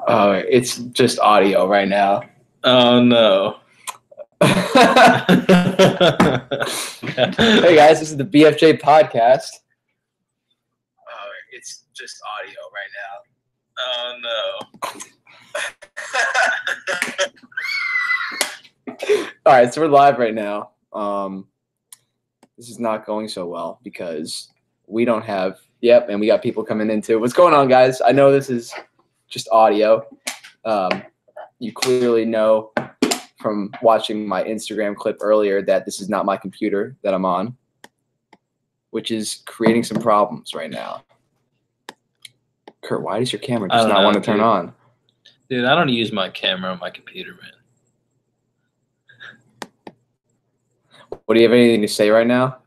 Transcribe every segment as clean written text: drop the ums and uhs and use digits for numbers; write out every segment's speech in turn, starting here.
Oh, it's just audio right now. Oh no. Hey guys, this is the BFJ podcast. Oh, it's just audio right Oh now. All right, so we're live right now. This is not going so well because we don't have. Yep, and we got people coming in too. What's going on, guys? I know this is just audio. You clearly know from watching my Instagram clip earlier that this is not my computer that I'm on, which is creating some problems right now. Kurt, why does your camera just not want to turn on? Dude, I don't use my camera on my computer, man. What, do you have anything to say right now?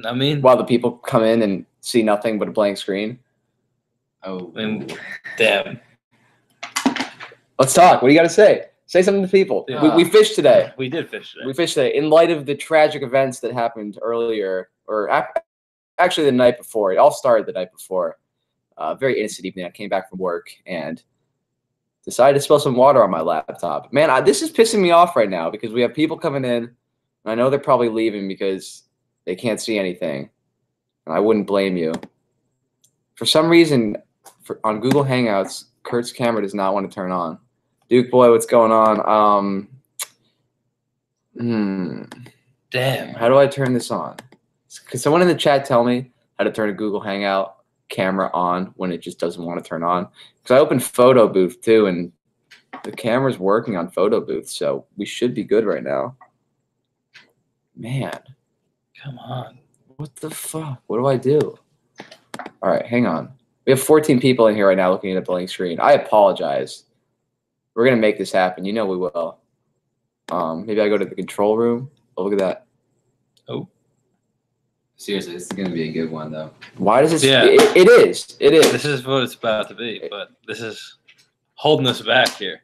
I mean, while the people come in and see nothing but a blank screen? Oh, damn. Let's talk. What do you got to say? Say something to people. We fished today. We did fish today. We fished today. In light of the tragic events that happened earlier, or actually the night before. It all started the night before. Very innocent evening. I came back from work and decided to spill some water on my laptop. Man, this is pissing me off right now because we have people coming in. And I know they're probably leaving because they can't see anything. And I wouldn't blame you. For some reason, on Google Hangouts, Kurt's camera does not want to turn on. Duke boy, what's going on? Damn. How do I turn this on? Could someone in the chat tell me how to turn a Google Hangout camera on when it just doesn't want to turn on? Because I opened Photo Booth too, and the camera's working on Photo Booth, so we should be good right now. Man. Come on. What the fuck? What do I do? All right, hang on. We have 14 people in here right now looking at a blank screen. I apologize. We're going to make this happen. You know we will. Maybe I go to the control room. Oh, look at that. Oh. Seriously, this is going to be a good one, though. Why does this? Yeah. It is. It is. This is what it's about to be, but this is holding us back here.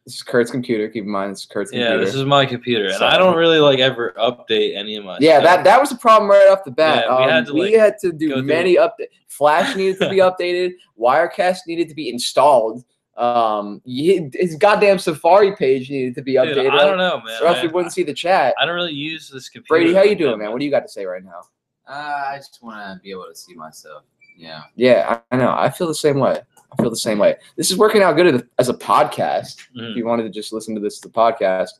This is Kurt's computer. Keep in mind, it's Kurt's computer. Yeah, this is my computer, and I don't really ever update any of my stuff. that was a problem right off the bat. Yeah, we had to do many updates. Flash needed to be updated. Wirecast needed to be installed. His goddamn Safari page needed to be updated. Dude, I don't know, man. Or else we wouldn't see the chat. I don't really use this computer. Brady, how you doing, man? What do you got to say right now? I just want to be able to see myself. Yeah. Yeah, I know. I feel the same way. This is working out good as a podcast. If you wanted to just listen to this as a podcast.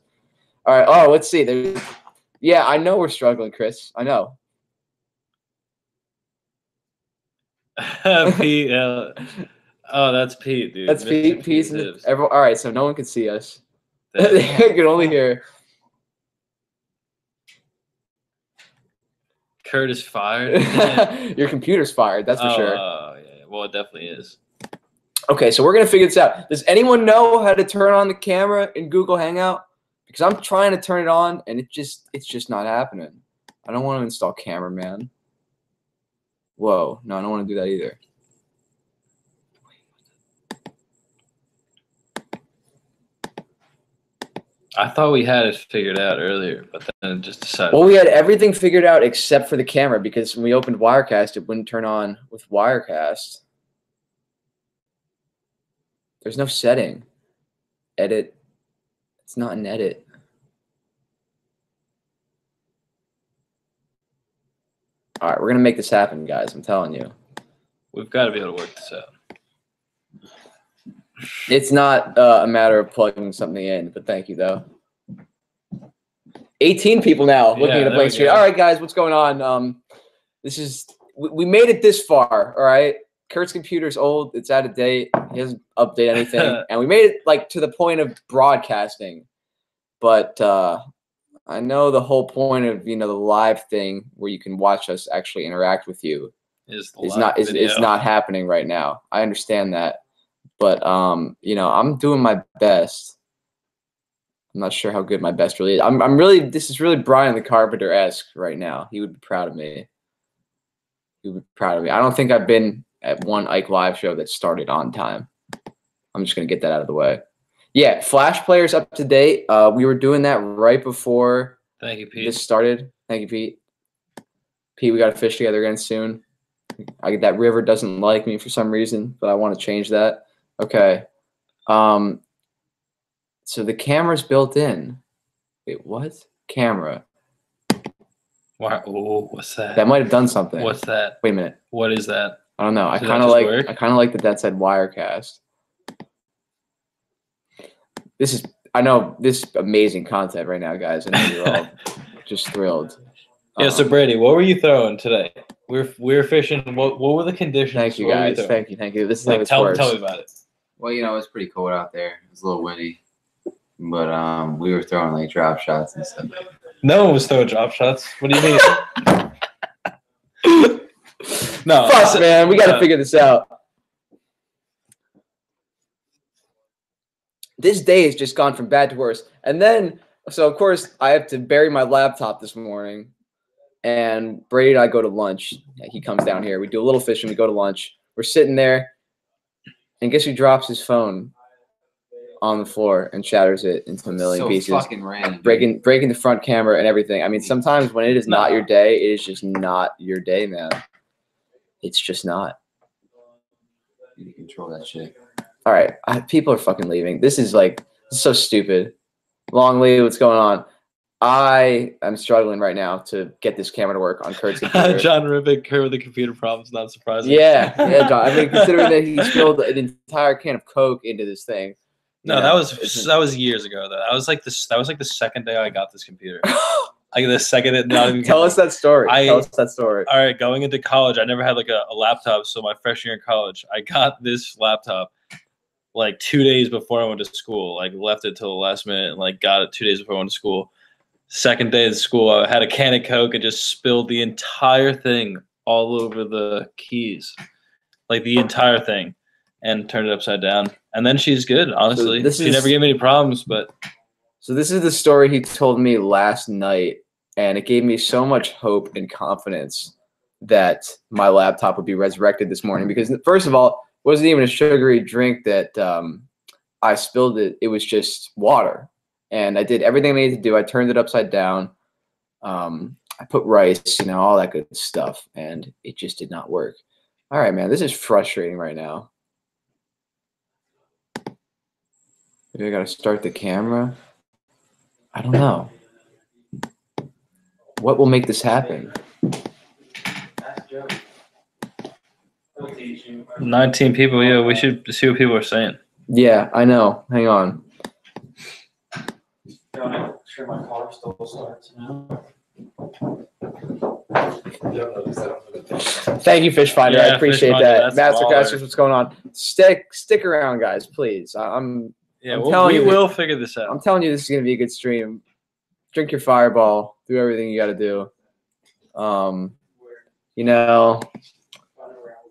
All right. Oh, let's see. Yeah, I know we're struggling, Chris. I know. Pete. Oh, that's Pete, dude. That's Pete. All right, so no one can see us. They can only hear. Kurt is fired. Your computer's fired. That's for sure. Yeah. Well, it definitely is. Okay, so we're going to figure this out. Does anyone know how to turn on the camera in Google Hangout? Because I'm trying to turn it on, and it's just not happening. I don't want to install Cameraman. Whoa. No, I don't want to do that either. I thought we had it figured out earlier, but then it just decided. Well, we had everything figured out except for the camera because when we opened Wirecast, it wouldn't turn on with Wirecast. There's no setting. Edit. It's not an edit. All right, we're going to make this happen, guys. I'm telling you. We've got to be able to work this out. It's not a matter of plugging something in, but thank you, though. 18 people now looking at a blank screen. All right, guys, what's going on? We made it this far, all right? Kurt's computer's old. It's out of date. He doesn't update anything. And we made it, to the point of broadcasting. But I know the whole point of, the live thing where you can watch us actually interact with you is not happening right now. I understand that. But, I'm doing my best. I'm not sure how good my best really is. This is really Brian the Carpenter-esque right now. He would be proud of me. I don't think I've been at one Ike Live show that started on time. I'm just going to get that out of the way. Yeah, Flash Player's up to date. We were doing that right before Thank you, Pete. This started. Thank you, Pete. Pete, we got to fish together again soon. That river doesn't like me for some reason, but I want to change that. Okay. So the camera's built in. Wait, what? Camera. Wow. Oh, what's that? That might have done something. What's that? Wait a minute. What is that? I don't know. I Did kind that of just like. work? I kind of like that said Wirecast. This is. I know this is amazing content right now, guys. I know you're all just thrilled. Yeah. So Brady, what were you throwing today? We're fishing. What were the conditions? Thank you, What were guys. throwing? Thank you. This is how Like, this tell works. me about it. Well, you know, it was pretty cold out there. It was a little windy, but we were throwing like drop shots and stuff. No one was throwing drop shots. What do you mean? No. Fuck, man. We got to figure this out. This day has just gone from bad to worse. And then, so of course, I have to bury my laptop this morning. And Brady and I go to lunch. He comes down here. We do a little fishing. We go to lunch. We're sitting there. And guess who drops his phone on the floor and shatters it into a million pieces? Fucking random. Breaking the front camera and everything. I mean, sometimes when it is not your day, it is just not your day, man. It's just not. You can control that shit. All right. People are fucking leaving. This is so stupid. Longley, what's going on? I am struggling right now to get this camera to work on Kurt's computer. John Ribbick, Kurt with the computer problems, not surprising. Yeah, John. I mean, considering that he spilled an entire can of Coke into this thing. No, that was years ago. That was like the second day I got this computer. Like the second it not even. Tell us that story. Tell us that story. All right, going into college, I never had like a laptop. So my freshman year in college, I got this laptop like 2 days before I went to school. Like left it till the last minute and like got it 2 days before I went to school. Second day of school, I had a can of Coke and just spilled the entire thing all over the keys, like the entire thing, and turned it upside down. And then she's good, honestly. So she never gave me any problems, but. So this is the story he told me last night, and it gave me so much hope and confidence that my laptop would be resurrected this morning. Because first of all, it wasn't even a sugary drink that I spilled it. It was just water. And I did everything I needed to do. I turned it upside down. I put rice, all that good stuff. And it just did not work. All right, man, this is frustrating right now. Maybe I got to start the camera. I don't know. What will make this happen? 19 people, yeah, we should see what people are saying. Yeah, I know. Hang on. Sure, my car still starts now. Thank you, Fish Finder. I appreciate that. Mastercasters, what's going on? Stick around, guys, please. We will figure this out. I'm telling you, this is gonna be a good stream. Drink your Fireball. Do everything you got to do.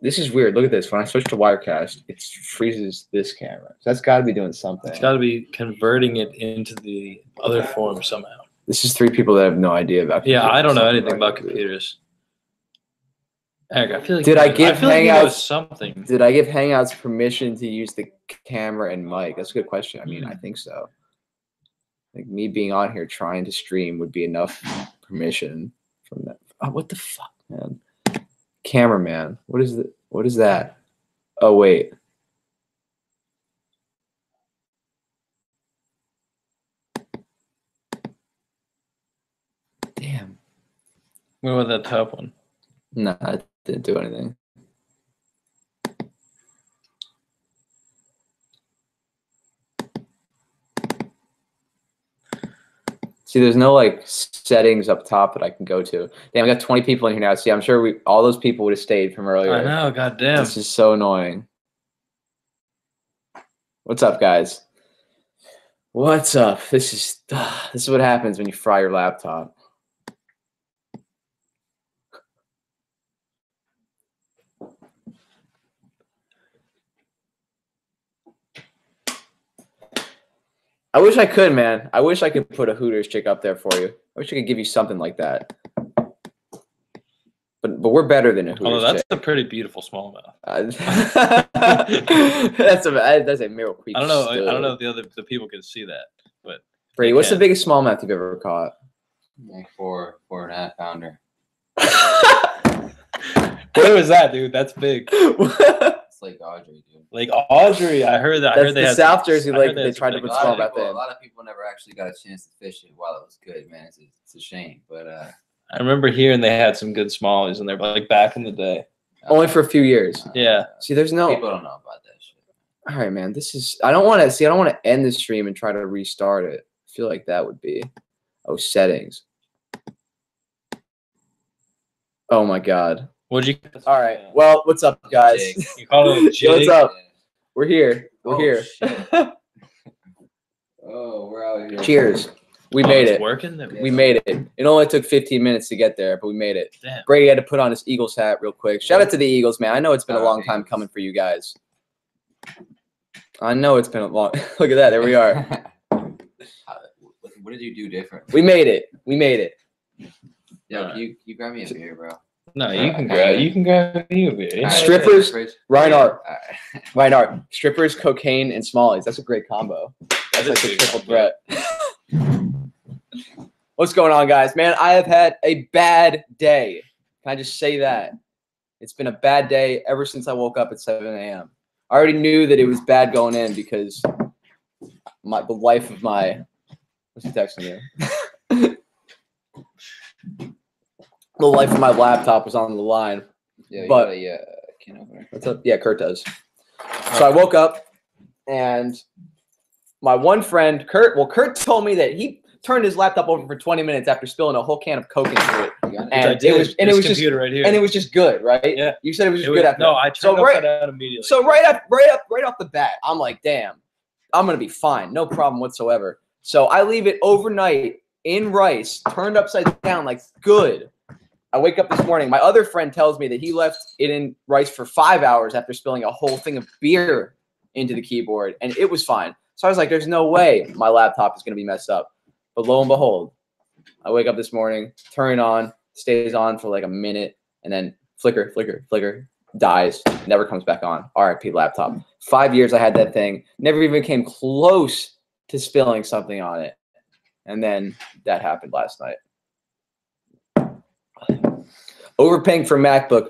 This is weird. Look at this. When I switch to Wirecast, it freezes this camera. So that's got to be doing something. It's got to be converting it into the other form somehow. This is 3 people that have no idea about computers. Yeah, I don't know anything about computers. Eric, I feel like Did I give Hangouts something? Did I give Hangouts permission to use the camera and mic? That's a good question. I mean, I think so. Like me being on here trying to stream would be enough permission from that. Oh, what the fuck, man? Cameraman. What is that? Oh, wait. Damn. What about that top one? No, I didn't do anything. See, there's no settings up top that I can go to. Damn, I got 20 people in here now. See, I'm sure all those people would have stayed from earlier. I know, goddamn. This is so annoying. What's up, guys? What's up? This is what happens when you fry your laptop. I wish I could, man. I wish I could put a Hooters chick up there for you. I wish I could give you something like that. But we're better than a Hooters Oh, that's chick. a pretty beautiful smallmouth. That's a Merrill Creek. I don't know if the people can see that, but Brady, what's the biggest smallmouth you've ever caught? Like 4.5 pounder. What was that, dude? That's big. It's Lake Audrey, dude. Lake Audrey. I heard that. I That's heard they the had South some- Jersey I lake heard that they tried to some put big- small back A then. lot of people never actually got a chance to fish it while it was good, man. It's a shame, but I remember hearing they had some good smallies in there, but like back in the day. Only for a few years. Yeah. See, there's no. People don't know about that shit. All right, man. This is. I don't want to see. I don't want to end the stream and try to restart it. I feel like that would be. Oh, settings. Oh my God. What'd you? All right. Well, what's up, guys? Jig. You call it a Yo, jig? what's up? We're here. We're Oh, here. shit. Oh, we're out here. Cheers. We Oh, made it's it. working. We made it. It only took 15 minutes to get there, but we made it. Damn. Brady had to put on his Eagles hat real quick. Shout out to the Eagles, man. I know it's been a long time Eagles. coming for you guys. I know it's been a long. Look at that. There we are. What did you do different? We made it. We made it. Yo, you grab me a beer, bro. No, you can grab. You can grab you a beer. Yeah. Strippers, Reinhardt. All right. Reinhardt. Strippers, cocaine, and smallies. That's a great combo. That's like a triple threat. What's going on, guys? Man, I have had a bad day. Can I just say that? It's been a bad day ever since I woke up at 7 a.m. I already knew that it was bad going in because the life of my what's he texting me? The life of my laptop was on the line. Yeah, But- can opener. What's up? Yeah, Kurt does. So I woke up and my one friend, Kurt, Kurt told me that he turned his laptop over for 20 minutes after spilling a whole can of Coke into it. You got it? And I did. it was This just computer right here. and it was just good, right? Yeah. You said it was just It good was- after no, that. I turned So it right- upside down immediately. So right off the bat, I'm like, damn, I'm gonna be fine, no problem whatsoever. So I leave it overnight in rice, turned upside down, like good. I wake up this morning. My other friend tells me that he left it in rice for 5 hours after spilling a whole thing of beer into the keyboard, and it was fine. So I was like, there's no way my laptop is gonna be messed up. But lo and behold, I wake up this morning, turn it on, stays on for like a minute, and then flicker, flicker, flicker, dies, never comes back on. RIP laptop. 5 years I had that thing, never even came close to spilling something on it. And then that happened last night. Overpaying for MacBook.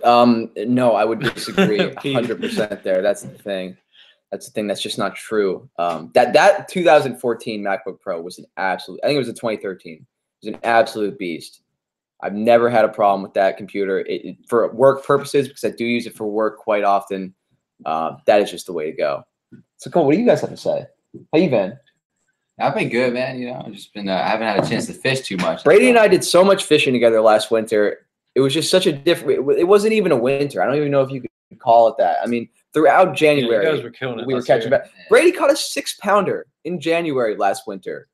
No, I would disagree 100% there. That's the thing. That's the thing. That's just not true. That 2014 MacBook Pro was an absolute, I think it was a 2013. It was an absolute beast. I've never had a problem with that computer for work purposes because I do use it for work quite often. That is just the way to go. So, Cole, what do you guys have to say? How you been? I've been good, man. You know, I've just been. I haven't had a chance to fish too much. Brady and I did so much fishing together last winter. It was just such a different. It wasn't even a winter. I don't even know if you could call it that. I mean, throughout Yeah, January, you guys were killing it. we were last catching year. back. Brady caught a 6-pounder in January last winter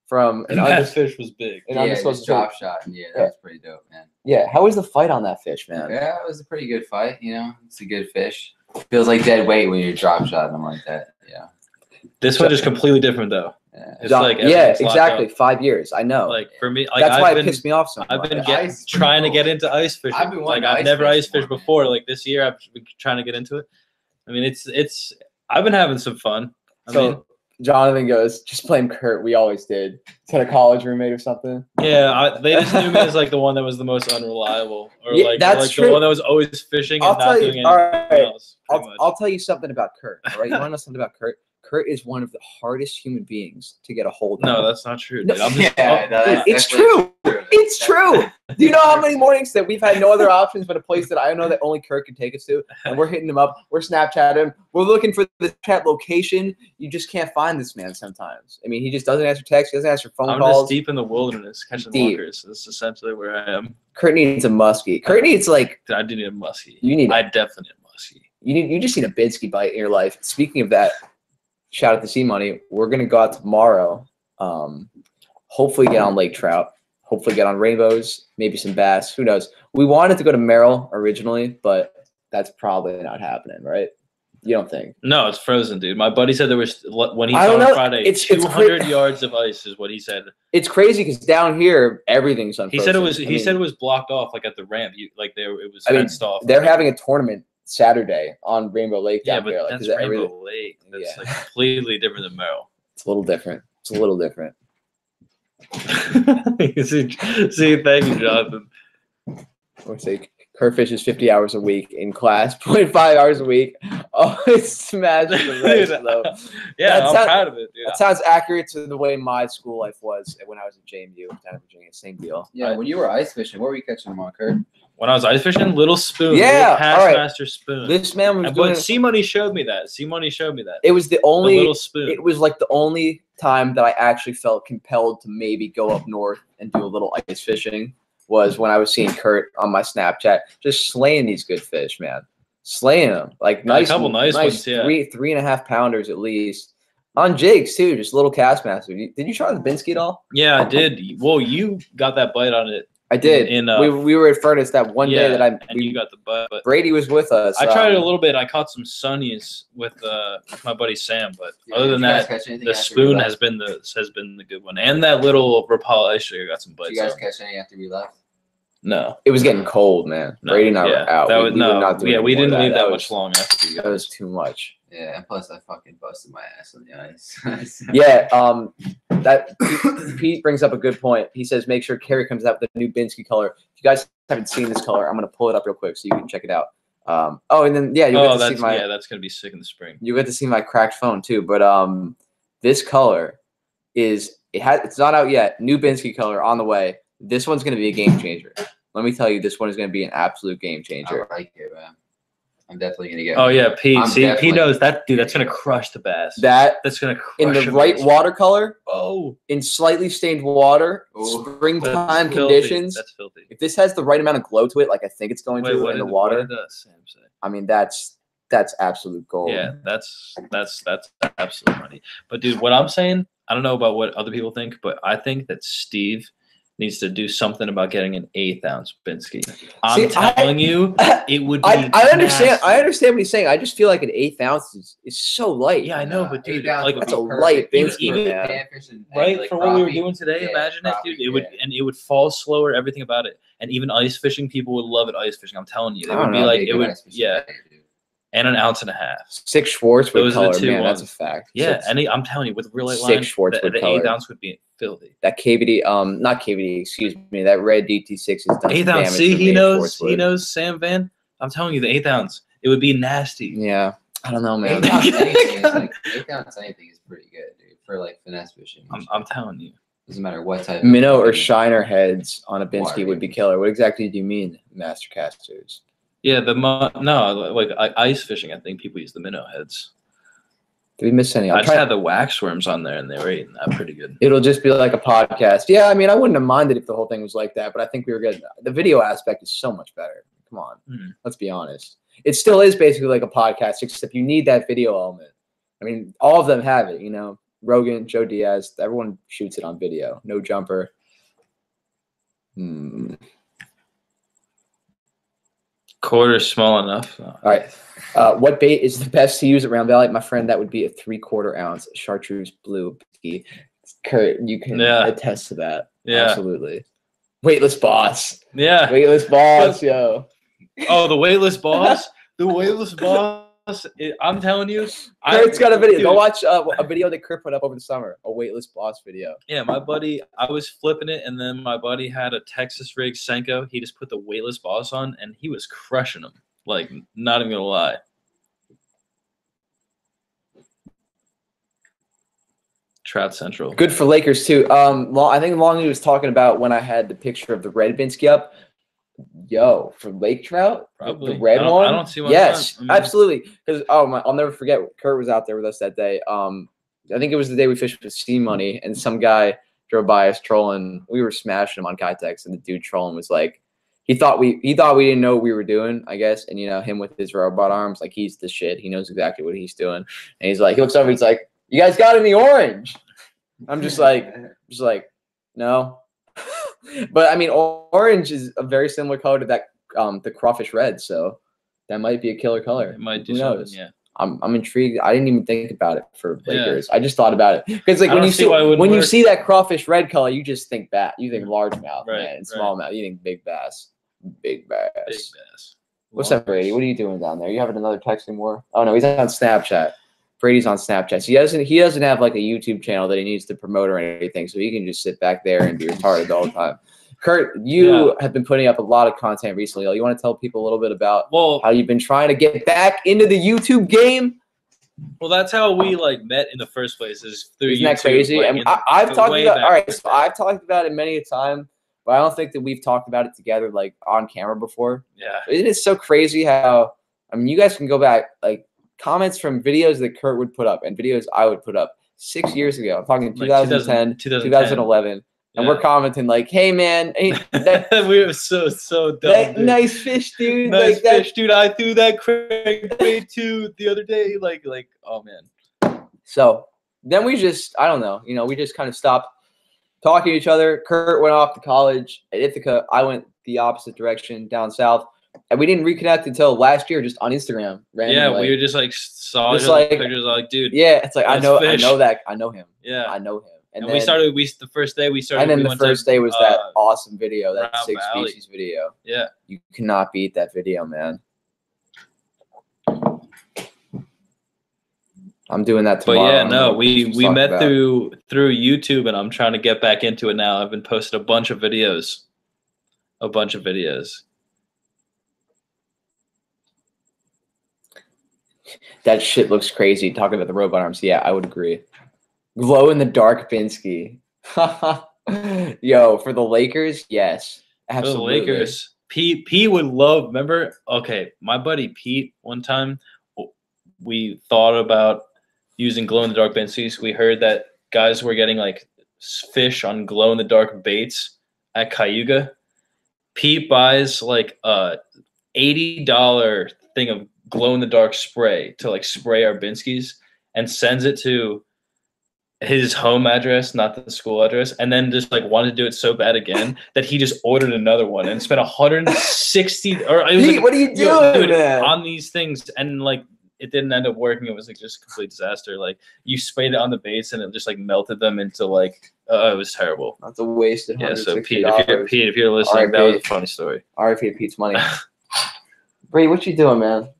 from an That undis- fish was big. an Yeah, undisclosed just drop shot. Yeah, that was pretty dope, man. Yeah, how was the fight on that fish, man? Yeah, it was a pretty good fight. You know, it's a good fish. Feels like dead weight when you're drop shotting them like that. Yeah. This one is completely different though. Yeah. It's like yeah, everything's locked exactly. up. 5 years. I know. Like for me, like That's why I've it been, pissed me off so much. I've been The ice- trying to get into ice fishing. I've been Like wanting to I've ice never fish ice fished more, before. Like this year, I've been trying to get into it. I mean, it's. I've been having some fun. I So mean, Jonathan goes, just blame Kurt. We always did. Is that a college roommate or something? yeah, they just knew me as like the one that was the most unreliable, or Yeah, like, that's like true. the one that was always fishing I'll and not tell you- doing anything all right, else. pretty much. I'll tell you something about Kurt. All right, you want to know something about Kurt? Kurt is one of the hardest human beings to get a hold of. No, that's not true. No, Dude. I'm just, Yeah, no, that's It's definitely true. It's true. Do you know how many mornings that we've had no other options but a place that I know that only Kurt can take us to, and we're hitting him up, we're Snapchatting him, we're looking for the chat location. You just can't find this man sometimes. I mean, he just doesn't answer texts, he doesn't answer phone I'm calls. just deep in the wilderness catching Deep. walkers. That's essentially where I am. Kurt needs a muskie. Kurt needs like I do need a muskie. you need I definitely need a muskie. you just need a Bidsky bite in your life. Speaking of that, shout out to C Money. We're gonna go out tomorrow. Hopefully get on lake trout. Hopefully get on rainbows, maybe some bass. Who knows? We wanted to go to Merrill originally, but that's probably not happening, right? You don't think? No, it's frozen, dude. My buddy said there was when he I saw don't on know. Friday, It's 200 cra- yards of ice is what he said. It's crazy because down here everything's unfrozen. He said it was. I He mean, said it was blocked off, like at the ramp. Like it was I mean, fenced off. they're having a tournament Saturday on Rainbow Lake yeah, down but there. Like, that's 'cause Rainbow Lake. That's Yeah. like completely different than Merrill. It's a little different. It's a little different. see, thank you, Jonathan. Or say Kurt fishes 50 hours a week in class, 0.5 hours a week. Oh, it's smashed the rest, though. Yeah, I'm sounds, proud of it, dude. That sounds accurate to the way my school life was when I was at JMU, down in Virginia. Same deal. Yeah, when you were ice fishing, what were you catching them on, Kurt? When I was ice fishing, little spoon, yeah, little Pastmaster spoon. This man was doing. But C-Money showed me that. It was the only little spoon. It was like the only time that I actually felt compelled to maybe go up north and do a little ice fishing was when I was seeing Kurt on my Snapchat just slaying these good fish, man. Slaying them. Like nice, a couple nice ones, yeah. 3.5 pounders at least. On jigs too, just little cast master. Did you try the Binsky at all? Yeah, I did. Well, you got that bite on it. I did. We were at Furnace that one day that you got the bite. But Brady was with us. I tried it a little bit. I caught some sunnies with my buddy Sam, but other than that, the spoon has been the good one, and that little Rapala ice sugar got some bites. Did you guys catch any after we left? No, it was getting cold, man. No, Brady and I were out. We didn't leave that much long after you guys. That was too much. Yeah, and plus I fucking busted my ass on the ice. Yeah, that Pete brings up a good point. He says make sure Kerry comes out with the new Binsky color. If you guys haven't seen this color, I'm gonna pull it up real quick so you can check it out. And then you'll get to see that's gonna be sick in the spring. You get to see my cracked phone too. But this color it's not out yet. New Binsky color on the way. This one's gonna be a game changer. Let me tell you, this one is gonna be an absolute game changer. I like it, man. I'm definitely gonna get. Oh yeah, Pete. Pete knows that, dude. That's gonna crush the bass. That's gonna crush in the right watercolor. Oh, in slightly stained water, springtime conditions. That's filthy. If this has the right amount of glow to it, like I think it's going to in the water. What did Sam say? I mean, that's absolute gold. Yeah, that's absolute money. But dude, what I'm saying, I don't know about what other people think, but I think that Steve needs to do something about getting an 1/8 ounce Binsky. I'm telling you, it would be. I understand. Nasty. I understand what he's saying. I just feel like an 1/8 ounce is so light. Yeah, I know, but dude, like that's a light Binsky, right? Like for what we were doing today, imagine it, dude. It would fall slower. Everything about it, and even ice fishing, people would love it. Ice fishing, I'm telling you, it would be like it would. Yeah. And an 1.5 ounces. 6 Schwartz would color, man. That's a fact. Yeah, I'm telling you, with real light 6 Schwartz would color. The 1/8 ounce would be filthy. That KVD, not KVD, excuse me. That red DT6 has done 1/8 ounce. See, he knows Sam Van. I'm telling you, the 1/8 ounce, it would be nasty. Yeah, I don't know, man. 1/8 ounce anything is pretty good, dude, for like finesse fishing. I'm telling you. Doesn't matter what type. Minnow or shiner heads on a Binsky would be killer. What exactly do you mean, master casters? Yeah, like ice fishing. I think people use the minnow heads. Did we miss any? I just had the wax worms on there, and they were eating that pretty good. It'll just be like a podcast. Yeah, I mean, I wouldn't have minded if the whole thing was like that, but I think we were good. The video aspect is so much better. Come on, let's be honest. It still is basically like a podcast, except you need that video element. I mean, all of them have it. You know, Rogan, Joe Diaz, everyone shoots it on video. No jumper. Quarter small enough. All right. What bait is the best to use at Round Valley? My friend, that would be a 3/4 ounce chartreuse blue. Kurt, you can attest to that. Yeah. Absolutely. Weightless boss. Yeah. Weightless boss, yo. Oh, the weightless boss? The weightless boss. I'm telling you. Kurt's got a video. Go watch a video that Kurt put up over the summer. A weightless boss video. Yeah, my buddy, I was flipping it, and then my buddy had a Texas rig Senko. He just put the weightless boss on, and he was crushing them. Like, not even going to lie. Trout Central. Good for Lakers, too. I think Longy was talking about when I had the picture of the red Binsky up. Yo, for lake trout, probably the red one. I don't see why. Yes, absolutely. Because I'll never forget. Kurt was out there with us that day. I think it was the day we fished with C-Money, and some guy drove by us trolling. We were smashing him on Kitex, and the dude trolling was like, he thought we didn't know what we were doing, I guess. And you know, him with his robot arms, like he's the shit. He knows exactly what he's doing. And he's like, he looks over, he's like, "You guys got any orange?" I'm just like, no. But I mean, orange is a very similar color to that the crawfish red, so that might be a killer color. It might do something, yeah. I'm intrigued. I didn't even think about it for Lakers. I just thought about it because like when you see that crawfish red color, you just think you think largemouth, man, and smallmouth. You think big bass, big bass. What's up, Brady? What are you doing down there? You having another texting war? Oh no, he's on Snapchat. Brady's on Snapchat. So he doesn't have like a YouTube channel that he needs to promote or anything, so he can just sit back there and be retarded all the time. Kurt, you have been putting up a lot of content recently. You want to tell people a little bit about how you've been trying to get back into the YouTube game? Well, that's how we like met in the first place. Is through Isn't YouTube. that crazy? Like, I mean, I've talked about. All right, so I've talked about it many a time, but I don't think that we've talked about it together like on camera before. Yeah, it is so crazy how. I mean, you guys can go back like comments from videos that Kurt would put up and videos I would put up 6 years ago. I'm talking 2010, 2011. And we're commenting like, "Hey man, hey, we were so dumb. Nice fish, dude. Nice fish, dude. I threw that crankbait too the other day. Like, oh man." So then we just, I don't know, we just kind of stopped talking to each other. Kurt went off to college at Ithaca. I went the opposite direction down south, and we didn't reconnect until last year, just on Instagram. Randomly. Yeah, we were just like saw each other pictures. Like, dude. Yeah, it's like I know that I know him. Yeah, I know him. And then, the first day we started. And then the first day was that awesome video, that Six Species video. Yeah. You cannot beat that video, man. I'm doing that tomorrow. But yeah, no, we met through YouTube, and I'm trying to get back into it now. I've been posting a bunch of videos. That shit looks crazy. Talking about the robot arms. Yeah, I would agree. Glow in the dark Binsky. Yo, for the Lakers, yes. Absolutely. For the Lakers. Pete would love, remember? Okay, my buddy Pete, one time, we thought about using glow-in-the-dark Binskies. We heard that guys were getting, like, fish on glow-in-the-dark baits at Cayuga. Pete buys, like, a $80 thing of glow-in-the-dark spray to, like, spray our Binskies and sends it to his home address, not the school address, and then just like wanted to do it so bad again that he just ordered another one and spent 160 or it was like, what are you doing, man? On these things, and like it didn't end up working. It was like just a complete disaster. Like you sprayed it on the baits and it just like melted them into like it was terrible. That's a waste of $160. Yeah, so Pete, if you're listening, that was a funny story. RIP Pete's money. Brady, what you doing, man?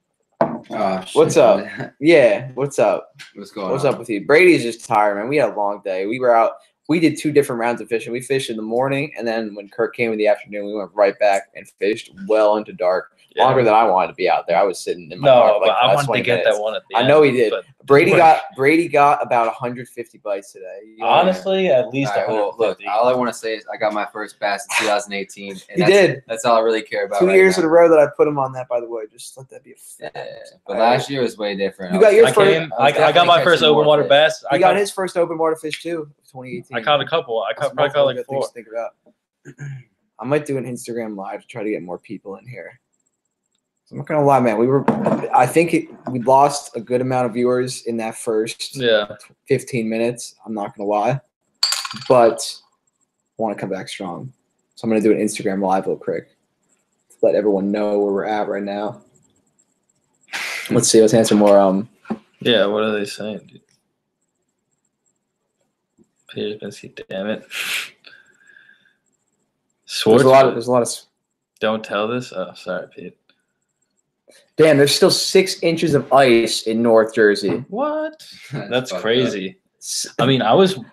Oh, shit. What's up? Yeah, what's up? What's going on? What's up with you? Brady's just tired, man. We had a long day. We were out. We did 2 different rounds of fishing. We fished in the morning, and then when Kurt came in the afternoon, we went right back and fished well into dark. Yeah. Longer than I wanted to be out there. I was sitting in my car for like I wanted to get that one at the end. I know he did. Brady got about 150 bites today. Honestly, at least 150. Look, all I want to say is I got my first bass in 2018. And he did. That's all I really care about. 2 years in a row that I put him on that, by the way. Just let that be a fact. Yeah, but last year was way different. You got your first. I got my first open water bass. He got his first open water fish too, 2018. I caught a couple. I probably caught like 4. To think about. I might do an Instagram live to try to get more people in here. I'm not gonna lie, man. I think we lost a good amount of viewers in that first 15 minutes. I'm not gonna lie, but I want to come back strong. So I'm gonna do an Instagram live real quick to let everyone know where we're at right now. Let's see. Let's answer more. Yeah. What are they saying, dude? Peter Binsky, damn it. There's a lot of. Don't tell this. Oh, sorry, Pete. Damn, there's still 6 inches of ice in North Jersey. What? That's crazy. I mean, I was... All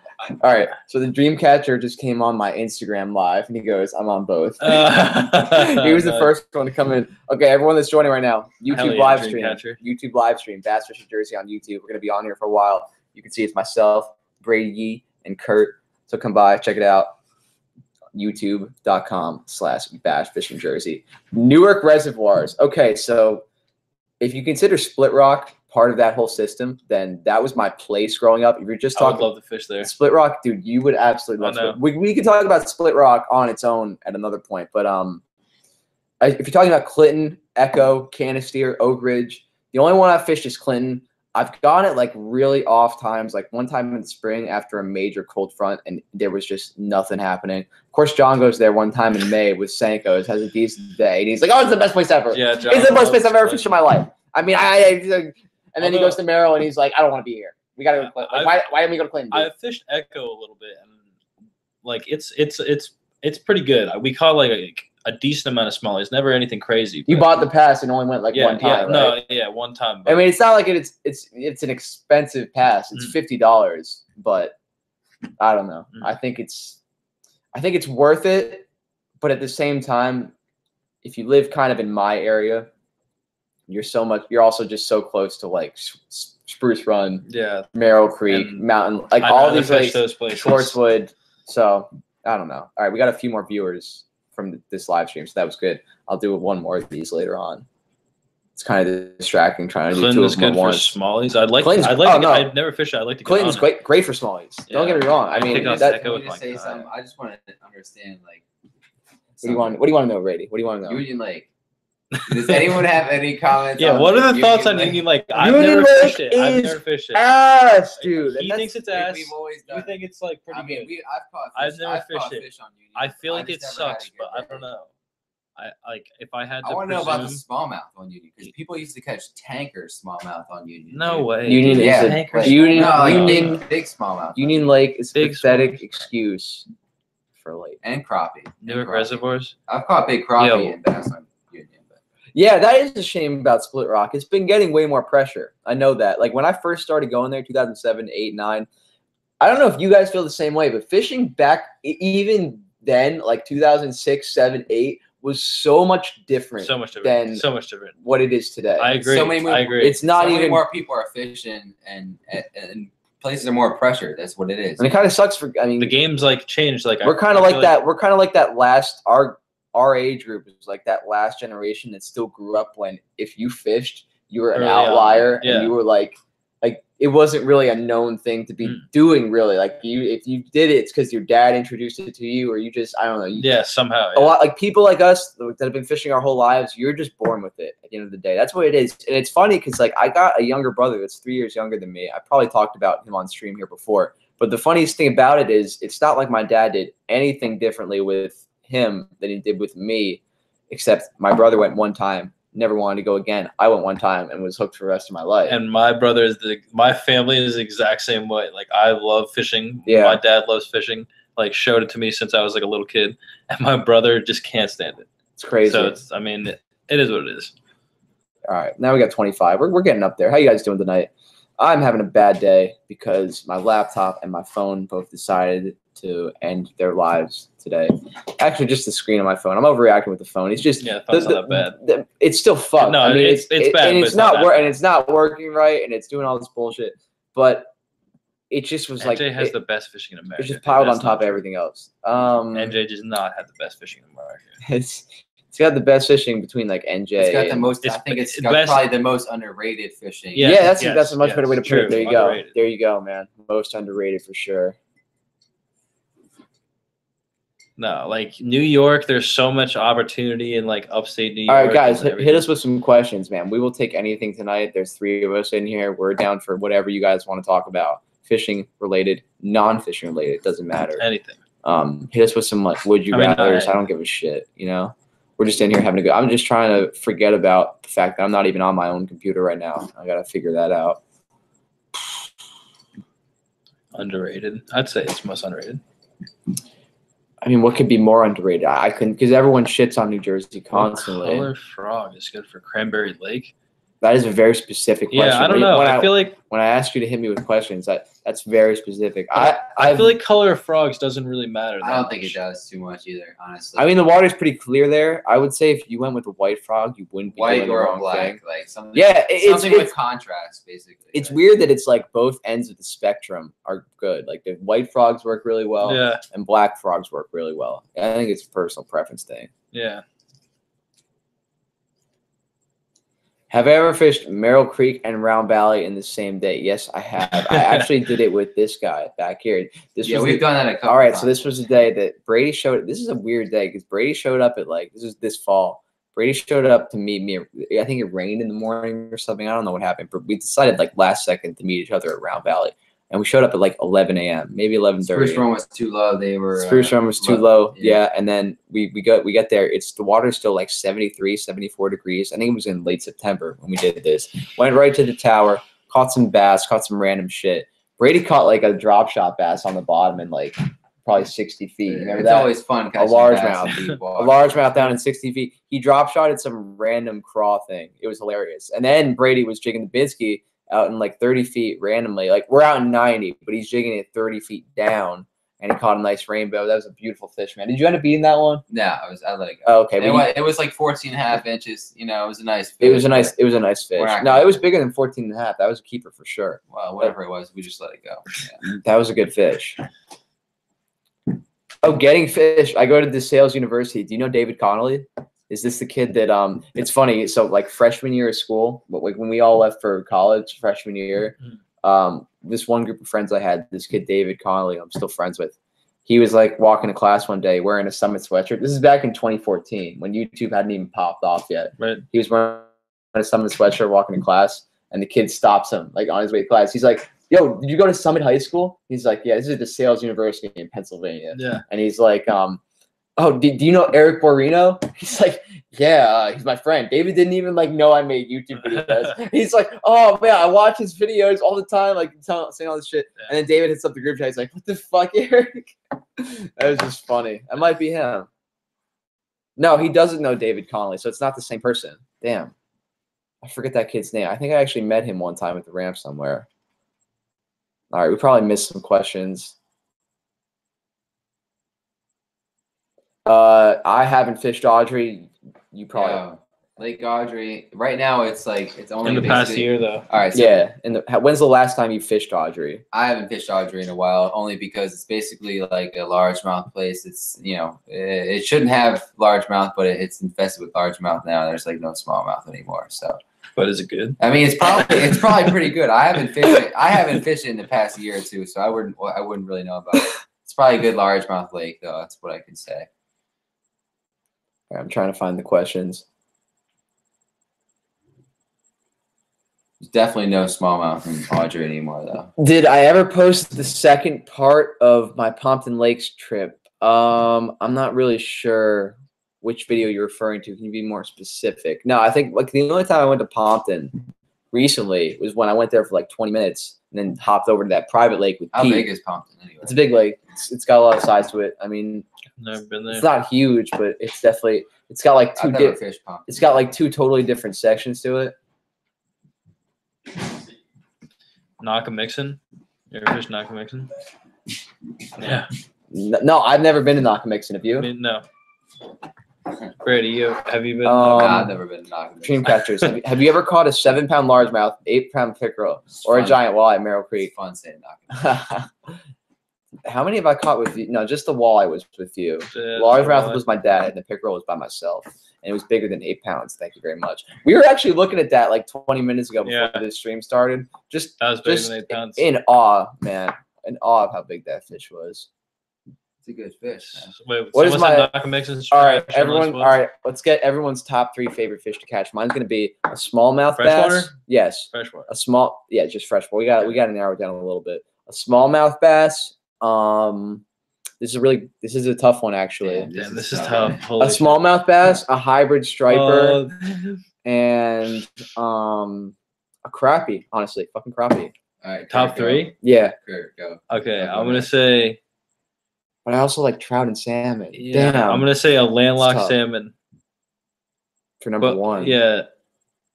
right, so the Dreamcatcher just came on my Instagram live, and he goes, I'm on both. He was the first one to come in. Okay, everyone that's joining right now, YouTube live stream. YouTube live stream, Bass Fishing Jersey on YouTube. We're going to be on here for a while. You can see it's myself, BradYE, and Kurt. So come by, check it out. YouTube.com/Bass Fishing Jersey. Newark reservoirs. Okay, so if you consider Split Rock part of that whole system, then that was my place growing up. If you're just talking, I would love to fish there. Split Rock, dude, you would absolutely love it. We could talk about Split Rock on its own at another point, but if you're talking about Clinton, Echo, Canistere, Oak Ridge, the only one I've fished is Clinton. I've gone it like really off times, like one time in the spring after a major cold front, and there was just nothing happening. Of course, John goes there one time in May with Senkos, has a decent day, and he's like, "Oh, it's the best place ever. Yeah, John, it's the best place I've ever fished in my life." I mean, and then he goes to Merrill, and he's like, "I don't want to be here. We got to go to Clinton. Like, why didn't we go to Clinton?" I fished Echo a little bit, and like it's pretty good. We caught like a decent amount of smallies, never anything crazy. You bought the pass and only went like one time, right? One time. I mean, it's not like it's an expensive pass. It's $50, but I don't know. I think it's worth it. But at the same time, if you live kind of in my area, you're also just so close to like Spruce Run, Merrill Creek, and Mountain, like all these like Schwartzwood. So I don't know. All right, we got a few more viewers from this live stream, so that was good. I'll do one more of these later on. It's kind of distracting trying to do two of them at once. Smallies. I've never fished it. I'd like to. Clinton's great for smallies. Yeah. Don't get me wrong. I mean, I just want to understand, like, what do you want to know, Brady? What do you want to know? Union Lake. Does anyone have any comments? Yeah, what are the thoughts on Union Lake? I've never fished it. I've never fished it. Ass, dude. He thinks it's ass. We've always done. You think it's like pretty good? I've caught fish. I've never fished it. Fish on Union. I feel like it sucks, but I don't know. If I had to. I want to know about the smallmouth on Union because people used to catch tanker smallmouth on Union. No way. Union is Union big smallmouth. Union Lake is a pathetic excuse for lake and crappie. Newark reservoirs. I've caught big crappie and bass on Union. But. Yeah, that is a shame about Split Rock. It's been getting way more pressure. I know that. Like when I first started going there, 2007, 8, 9. I don't know if you guys feel the same way, but fishing back even then, like 2006, 7, 8. Was so much different than what it is today. I agree. I agree. It's not even more people are fishing and places are more pressure. That's what it is. And it kind of sucks for. I mean, the game's like changed. Like we're kind of like that. We're kind of like that last our age group is like that last generation that still grew up when if you fished, you were an outlier and you were like it wasn't really a known thing to be doing really. Like if you did it, it's because your dad introduced it to you or you just, I don't know. Somehow. A lot like people like us that have been fishing our whole lives, you're just born with it at the end of the day. That's what it is. And it's funny because like I got a younger brother that's 3 years younger than me. I probably talked about him on stream here before. But the funniest thing about it is it's not like my dad did anything differently with him than he did with me, except my brother went one time. Never wanted to go again. I went one time and was hooked for the rest of my life. And my brother my family is the exact same way. Like I love fishing. Yeah. My dad loves fishing. Like showed it to me since I was like a little kid. And my brother just can't stand it. It's crazy. So it is what it is. All right. Now we got 25. We're getting up there. How you guys doing tonight? I'm having a bad day because my laptop and my phone both decided to end their lives today. Actually, just the screen on my phone. I'm overreacting with the phone. It's just the phone's not that bad. It's still fucked. No, I mean, it's bad, and it's not and it's not working right, and it's doing all this bullshit. But it just was NJ has the best fishing in America. It's just piled on top of everything else. NJ does not have the best fishing in America. It's got the best fishing between like NJ. It's got the most. I think it's got probably the most underrated fishing. Yeah, that's a much better way to put it. There you go. There you go, man. Most underrated for sure. No, like New York, there's so much opportunity in like upstate New York. All right, guys, hit us with some questions, man. We will take anything tonight. There's 3 of us in here. We're down for whatever you guys want to talk about. Fishing related, non-fishing related, doesn't matter. Anything. Hit us with some like would you rathers. I don't give a shit, you know? We're just in here having a go. I'm just trying to forget about the fact that I'm not even on my own computer right now. I got to figure that out. Underrated. I'd say it's most underrated. I mean, what could be more underrated? I couldn't, because everyone shits on New Jersey constantly. Color frog is good for Cranberry Lake. That is a very specific question. Yeah, I don't know. I feel like when I ask you to hit me with questions, that's very specific. I feel like color of frogs doesn't really matter. I don't think it does too much either, honestly. I mean, the water's pretty clear there. I would say if you went with a white frog, you wouldn't be white doing or the wrong black, thing. like something. Yeah, something with contrast, basically. It's weird that it's like both ends of the spectrum are good. Like the white frogs work really well, and black frogs work really well. I think it's a personal preference thing. Yeah. Have I ever fished Merrill Creek and Round Valley in the same day? Yes, I have. I actually did it with this guy back here. We've done that a couple times. So this was the day that Brady showed. This is a weird day because Brady showed up at this fall. Brady showed up to meet me. I think it rained in the morning or something. I don't know what happened, but we decided like last second to meet each other at Round Valley. And we showed up at like 11 a.m., maybe 11:30. Spruce Run was too low. Spruce Run was too low. Yeah. And then we get there. The water's still like 73, 74 degrees. I think it was in late September when we did this. Went right to the tower, caught some bass, caught some random shit. Brady caught like a drop shot bass on the bottom in like probably 60 feet. Remember it's always fun. A largemouth down in 60 feet. He drop shotted some random craw thing. It was hilarious. And then Brady was jigging the Binsky out in like 30 feet randomly. Like we're out in 90, but he's jigging it 30 feet down. and he caught a nice rainbow. That was a beautiful fish, man. Did you end up eating that one? No, I let it go. Oh, okay. It was like 14.5 inches. You know, it was a nice fish. It was a nice fish. No, it was bigger than 14.5. That was a keeper for sure. Well, whatever it was, we just let it go. Yeah. That was a good fish. Oh, getting fish. I go to DeSales University. Do you know David Connolly? Is this the kid that it's funny, so like freshman year of school, but like when we all left for college freshman year, this one group of friends I had, this kid David Connolly, I'm still friends with, he was like walking to class one day wearing a Summit sweatshirt. This is back in 2014 when YouTube hadn't even popped off yet. Right. He was wearing a Summit sweatshirt walking to class, and the kid stops him like on his way to class. He's like, "Yo, did you go to Summit High School?" He's like, "Yeah, this is DeSales University in Pennsylvania." Yeah. And he's like, "Oh, do you know Eric Borino?" He's like, "Yeah, he's my friend." David didn't even like know I made YouTube videos. He's like, "Oh man, I watch his videos all the time, like saying all this shit." Yeah. And then David hits up the group chat. He's like, "What the fuck, Eric?" That was just funny. That might be him. No, he doesn't know David Connolly, so it's not the same person. Damn, I forget that kid's name. I think I actually met him one time at the ramp somewhere. All right, we probably missed some questions. I haven't fished Audrey. You probably. Yeah. Lake Audrey. Right now, it's only in the past year though. All right. So yeah. When's the last time you fished Audrey? I haven't fished Audrey in a while, only because it's basically like a largemouth place. It's it shouldn't have largemouth, but it's infested with largemouth now. There's like no smallmouth anymore. So. But is it good? I mean, it's probably pretty good. I haven't fished it in the past year or two, so I wouldn't really know about it. It's probably a good largemouth lake, though. That's what I can say. I'm trying to find the questions. There's definitely no smallmouth in Audrey anymore, though. Did I ever post the second part of my Pompton Lakes trip? I'm not really sure which video you're referring to. Can you be more specific? No, I think like the only time I went to Pompton recently was when I went there for like 20 minutes and then hopped over to that private lake with Pete. How big is Pompton anyway? It's a big lake. It's got a lot of size to it. I mean, never been there. It's not huge, but it's definitely got like it's got like two totally different sections to it. Nockamixon? You ever fish Nockamixon? Yeah. No, I've never been to Nockamixon. Have you? I mean, no. Brady, have you been? I've never been to Nockamixon. Dream catchers. Have you ever caught a 7-pound largemouth, 8-pound pickerel, or a giant walleye at Merrill Creek? It's fun saying Nockamixon. How many have I caught with you? No, just the walleye was with you. Largemouth was my dad, and the pickerel was by myself. And it was bigger than 8 pounds. Thank you very much. We were actually looking at that like 20 minutes ago before this stream started. That was bigger than 8 pounds. In awe, man. In awe of how big that fish was. It's a good fish. Wait, what is my Nockamixon? All right, everyone. All right, let's get everyone's top 3 favorite fish to catch. Mine's gonna be a smallmouth bass. Yes. Freshwater. A small, just freshwater. We got to narrow it down a little bit. A smallmouth bass. This is a tough one actually. Damn, this is tough. A smallmouth bass, a hybrid striper, and a crappie. Honestly, fucking crappie. All right, top 3. Yeah. Kurt, go. Okay, I'm gonna say. But I also like trout and salmon. Yeah, damn. I'm gonna say a landlocked salmon. For number 1. Yeah,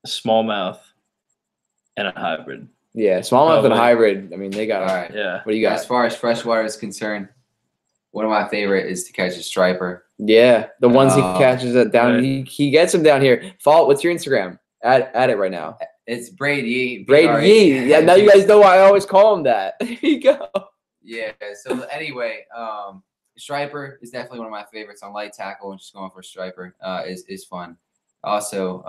a smallmouth and a hybrid. Yeah, smallmouth and a hybrid. I mean, they got. All right. Yeah. What do you got? As far as freshwater is concerned, one of my favorite is to catch a striper. Yeah, the ones he catches it down. Right. He gets them down here. What's your Instagram? Add it right now. It's BradYE. BradYE. Yeah, now you guys know why I always call him that. There you go. Yeah. So anyway, striper is definitely one of my favorites on light tackle. And just going for striper is fun. Also,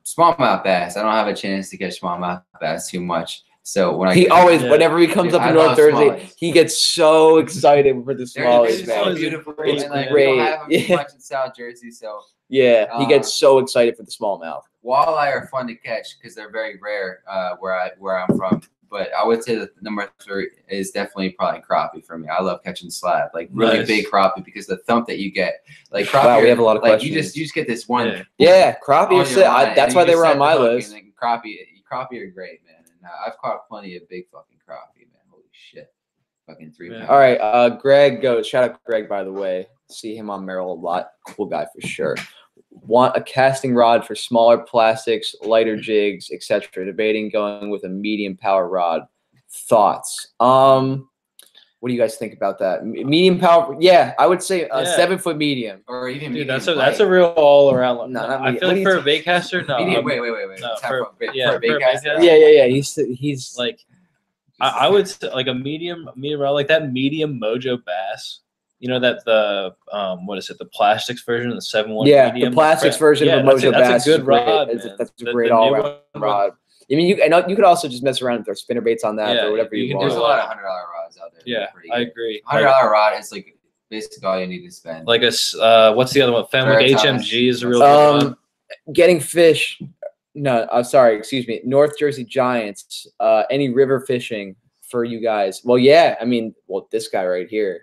smallmouth bass. I don't have a chance to catch smallmouth bass too much. So whenever he comes up in North Jersey, he gets so excited for the smallies, man. So beautiful. It's and, great. We don't have them much in South Jersey, so yeah, he gets so excited for the smallmouth. Walleye are fun to catch because they're very rare where I'm from. But I would say that the number 3 is definitely probably crappie for me. I love catching slab, like really big crappie, because the thump that you get, like crappie. Wow, we have a lot of questions. You just get this one. Yeah, crappie are sick. That's why they were on my list. Crappie are great, man. And I've caught plenty of big fucking crappie, man. Holy shit, fucking 3 pounds. All right, Greg goes. Shout out Greg, by the way. See him on Merrill a lot. Cool guy for sure. Want a casting rod for smaller plastics, lighter jigs, etc. Debating going with a medium power rod. Thoughts? What do you guys think about that? Medium power? Yeah, I would say a 7-foot medium. Or even Dude, medium that's a real all around. No, I feel like for a baitcaster, no. medium, wait. No, For for a bait a caster? baitcaster. Yeah. He's Like, I would say like a medium rod, like that medium Mojo bass. You know that the what is it? The plastics version of the 7-1 medium. The plastics version of a Mojo bass. That's a good rod, man. That's a great all-around rod. I mean, you could also just mess around and throw spinner baits on that or whatever you want. There's a lot of $100 rods out there. Yeah, I agree. $100 rod is like basically all you need to spend. Like what's the other one? Fenwick HMG is a real good one. Getting fish. No, I'm sorry. Excuse me. North Jersey Giants. Any river fishing for you guys? Well, yeah. I mean, this guy right here.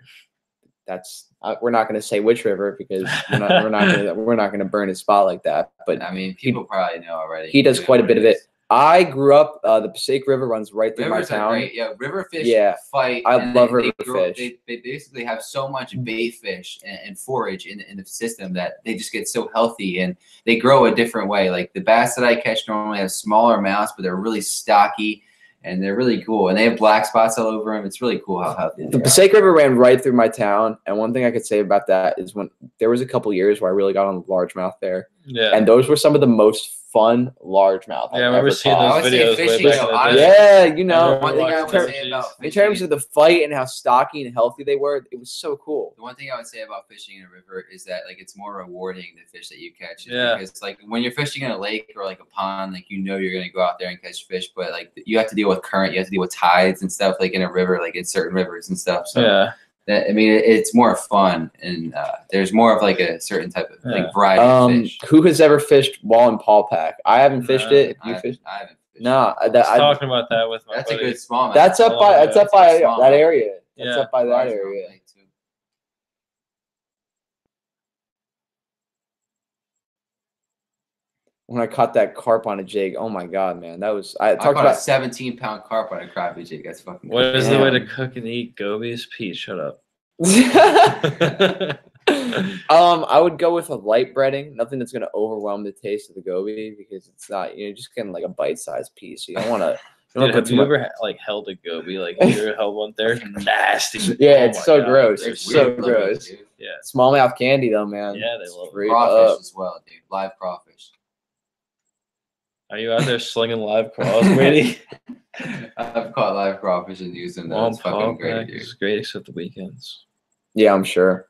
That's we're not going to say which river because we're not going to burn his spot like that. But I mean, people probably know already. He does quite a bit of it. I grew up. The Passaic River runs right through my town. Great. Yeah, river fish fight. I love river fish. They basically have so much bait fish and forage in the system that they just get so healthy and they grow a different way. Like the bass that I catch normally have smaller mouths, but they're really stocky. And they're really cool, and they have black spots all over them. It's really cool how healthy they are. The Passaic River ran right through my town, and one thing I could say about that is when there was a couple years where I really got on largemouth there. Yeah, and those were some of the most fun largemouth. Yeah, I remember seeing those videos. Fishing, yeah, you know, one thing I would say about fishing, in terms of the fight and how stocky and healthy they were, it was so cool. The one thing I would say about fishing in a river is that like it's more rewarding the fish that you catch. Yeah, because like when you're fishing in a lake or like a pond, like you know you're gonna go out there and catch fish, but like you have to deal with current, you have to deal with tides and stuff like in a river, like in certain rivers and stuff. So yeah. I mean, it's more fun, and there's more of like a certain type of like variety of fish. Who has ever fished wall and paw pack? I haven't fished it. You fished? I haven't fished. No, I was talking about that with my That's buddy. a good smallmouth. That's up by that area. That's up by that area. When I caught that carp on a jig, oh my god, man, that was I talked about a 17-pound carp on a crappie jig. That's fucking. What is the way to cook and eat gobies? Pete, shut up. I would go with a light breading, nothing that's gonna overwhelm the taste of the goby because it's not. You're just getting like a bite-sized piece. You don't want to. Have you ever like held a goby? Like you ever held one? They're nasty. Yeah, it's so gross. It's so gross. Dude. Yeah, smallmouth candy though, man. Yeah, they love crawfish as well, dude. Live crawfish. Are you out there slinging live craws, Brady? I've caught live crawfish and used them. That's fucking great, dude. It's great except the weekends. Yeah, I'm sure.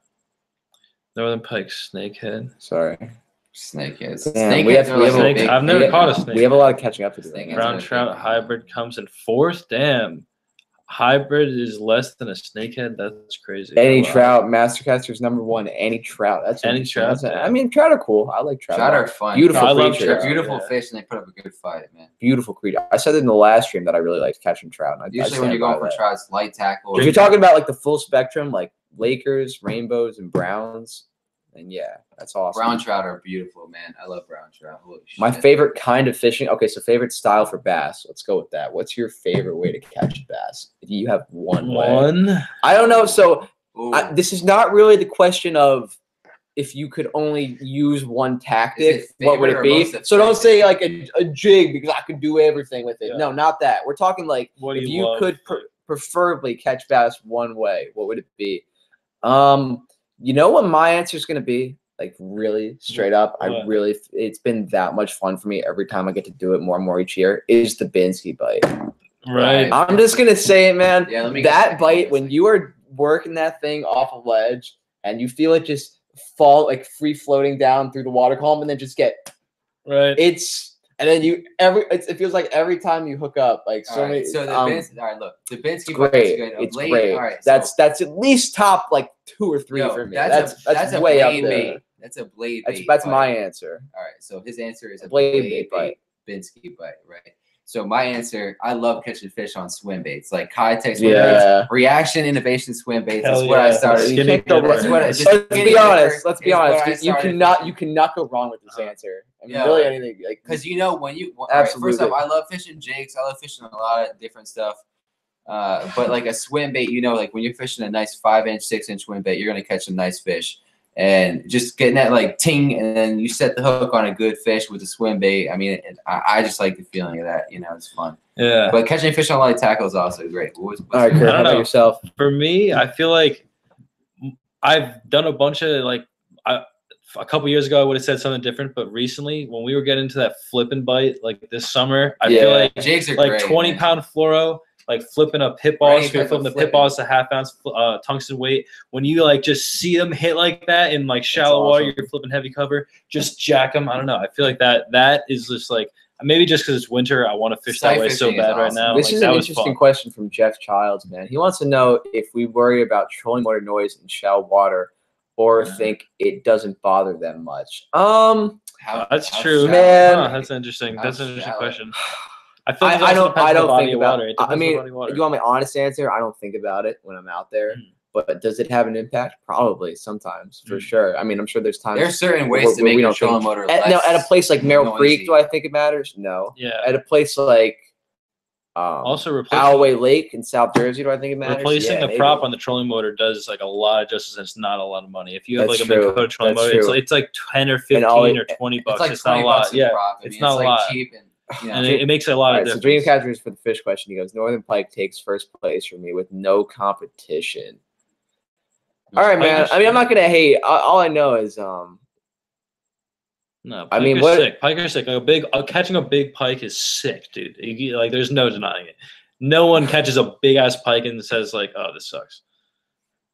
Northern pike, snakehead. Sorry. Snakeheads. I've never caught a snake. We have a lot of catching up to do. Brown trout hybrid comes in fourth. Damn. Hybrid is less than a snakehead. That's crazy. Any trout, Mastercaster's #1. Any trout. That's any trout. I mean, trout are cool. I like trout. Trout are fun. Beautiful creatures. They're beautiful fish, and they put up a good fight, man. Beautiful creature. I said it in the last stream that I really liked catching trout. And usually, when you're going for trout, it's light tackle. If you're talking about like the full spectrum, like Lakers, rainbows, and browns, then yeah, that's awesome. Brown trout are beautiful, man. I love brown trout. Holy shit. My favorite kind of fishing. Okay, so favorite style for bass. Let's go with that. What's your favorite way to catch a bass? If you have one way. I don't know. So this is not really the question of if you could only use one tactic. What would it be? So don't say like a jig because I could do everything with it. Yeah. No, not that. We're talking like if you could preferably catch bass one way, what would it be? You know what my answer is going to be? Like really straight up. It's been that much fun for me every time I get to do it more and more each year is the Binsky bite. Right. I'm just going to say it, man. Yeah, that bite, when you are working that thing off a ledge and you feel it just fall like free floating down through the water column and then just get right. And then it feels like every time you hook up, like so many. So the Binsky, all right, look, the Binsky great. Is good. It's great. All right, that's at least top like 2 or 3 for me. That's way up there. That's a blade bait. That's my answer. All right, so his answer is a blade bait. Binsky bite, right? So my answer, I love catching fish on swim baits, like Kitech swim baits, reaction innovation swim baits. That's what I started. Let's be honest. You cannot go wrong with this answer. I mean, really anything like because you know when you absolutely. First off, I love fishing jigs. I love fishing a lot of different stuff. But like a swim bait, you know, like when you're fishing a nice 5-inch, 6-inch swim bait, you're gonna catch some nice fish. and just getting that like ting, and then you set the hook on a good fish with a swim bait. I mean, I just like the feeling of that. It's fun. Yeah. But catching fish on light tackle is also great. All right, Kurt, how about yourself? For me, I feel like I've done a bunch of like a couple years ago I would have said something different, but recently when we were getting into that flip and bite like this summer, I feel like jigs are like great, 20-pound fluoro, like flipping up pit balls, you're flipping the pit balls to half-ounce tungsten weight. When you like just see them hit like that in like shallow water, you're flipping heavy cover, just jack them. I don't know. I feel like that is just like maybe just because it's winter, I want to fish that way so bad right now. This is an interesting question from Jeff Childs, man. He wants to know if we worry about trolling motor noise in shallow water or think it doesn't bother them much. That's true, man. That's interesting. That's an interesting question. I feel like I don't think about it. I mean, you want my honest answer? I don't think about it when I'm out there. But does it have an impact? Probably sometimes, for sure. I mean, I'm sure there's times. There's certain ways to make your trolling motor less at a place like Merrill Creek, do I think it matters? No. Yeah. At a place like also Alloway Lake in South Jersey, do I think it matters? Replacing the prop on the trolling motor does like a lot of justice, and it's not a lot of money. If you have like a big coat trolling motor, it's like 10 or 15 or 20 bucks. It's not a lot. Yeah, it's not a lot. Cheap and it makes a lot of difference. So Dream Catchers for the fish question. He goes, Northern Pike takes first place for me with no competition. All right, man. I mean, I'm not gonna hate. All I know is, no. I mean, sick. Pike are sick. Like catching a big pike is sick, dude. Like, there's no denying it. No one catches a big ass pike and says like, "Oh, this sucks."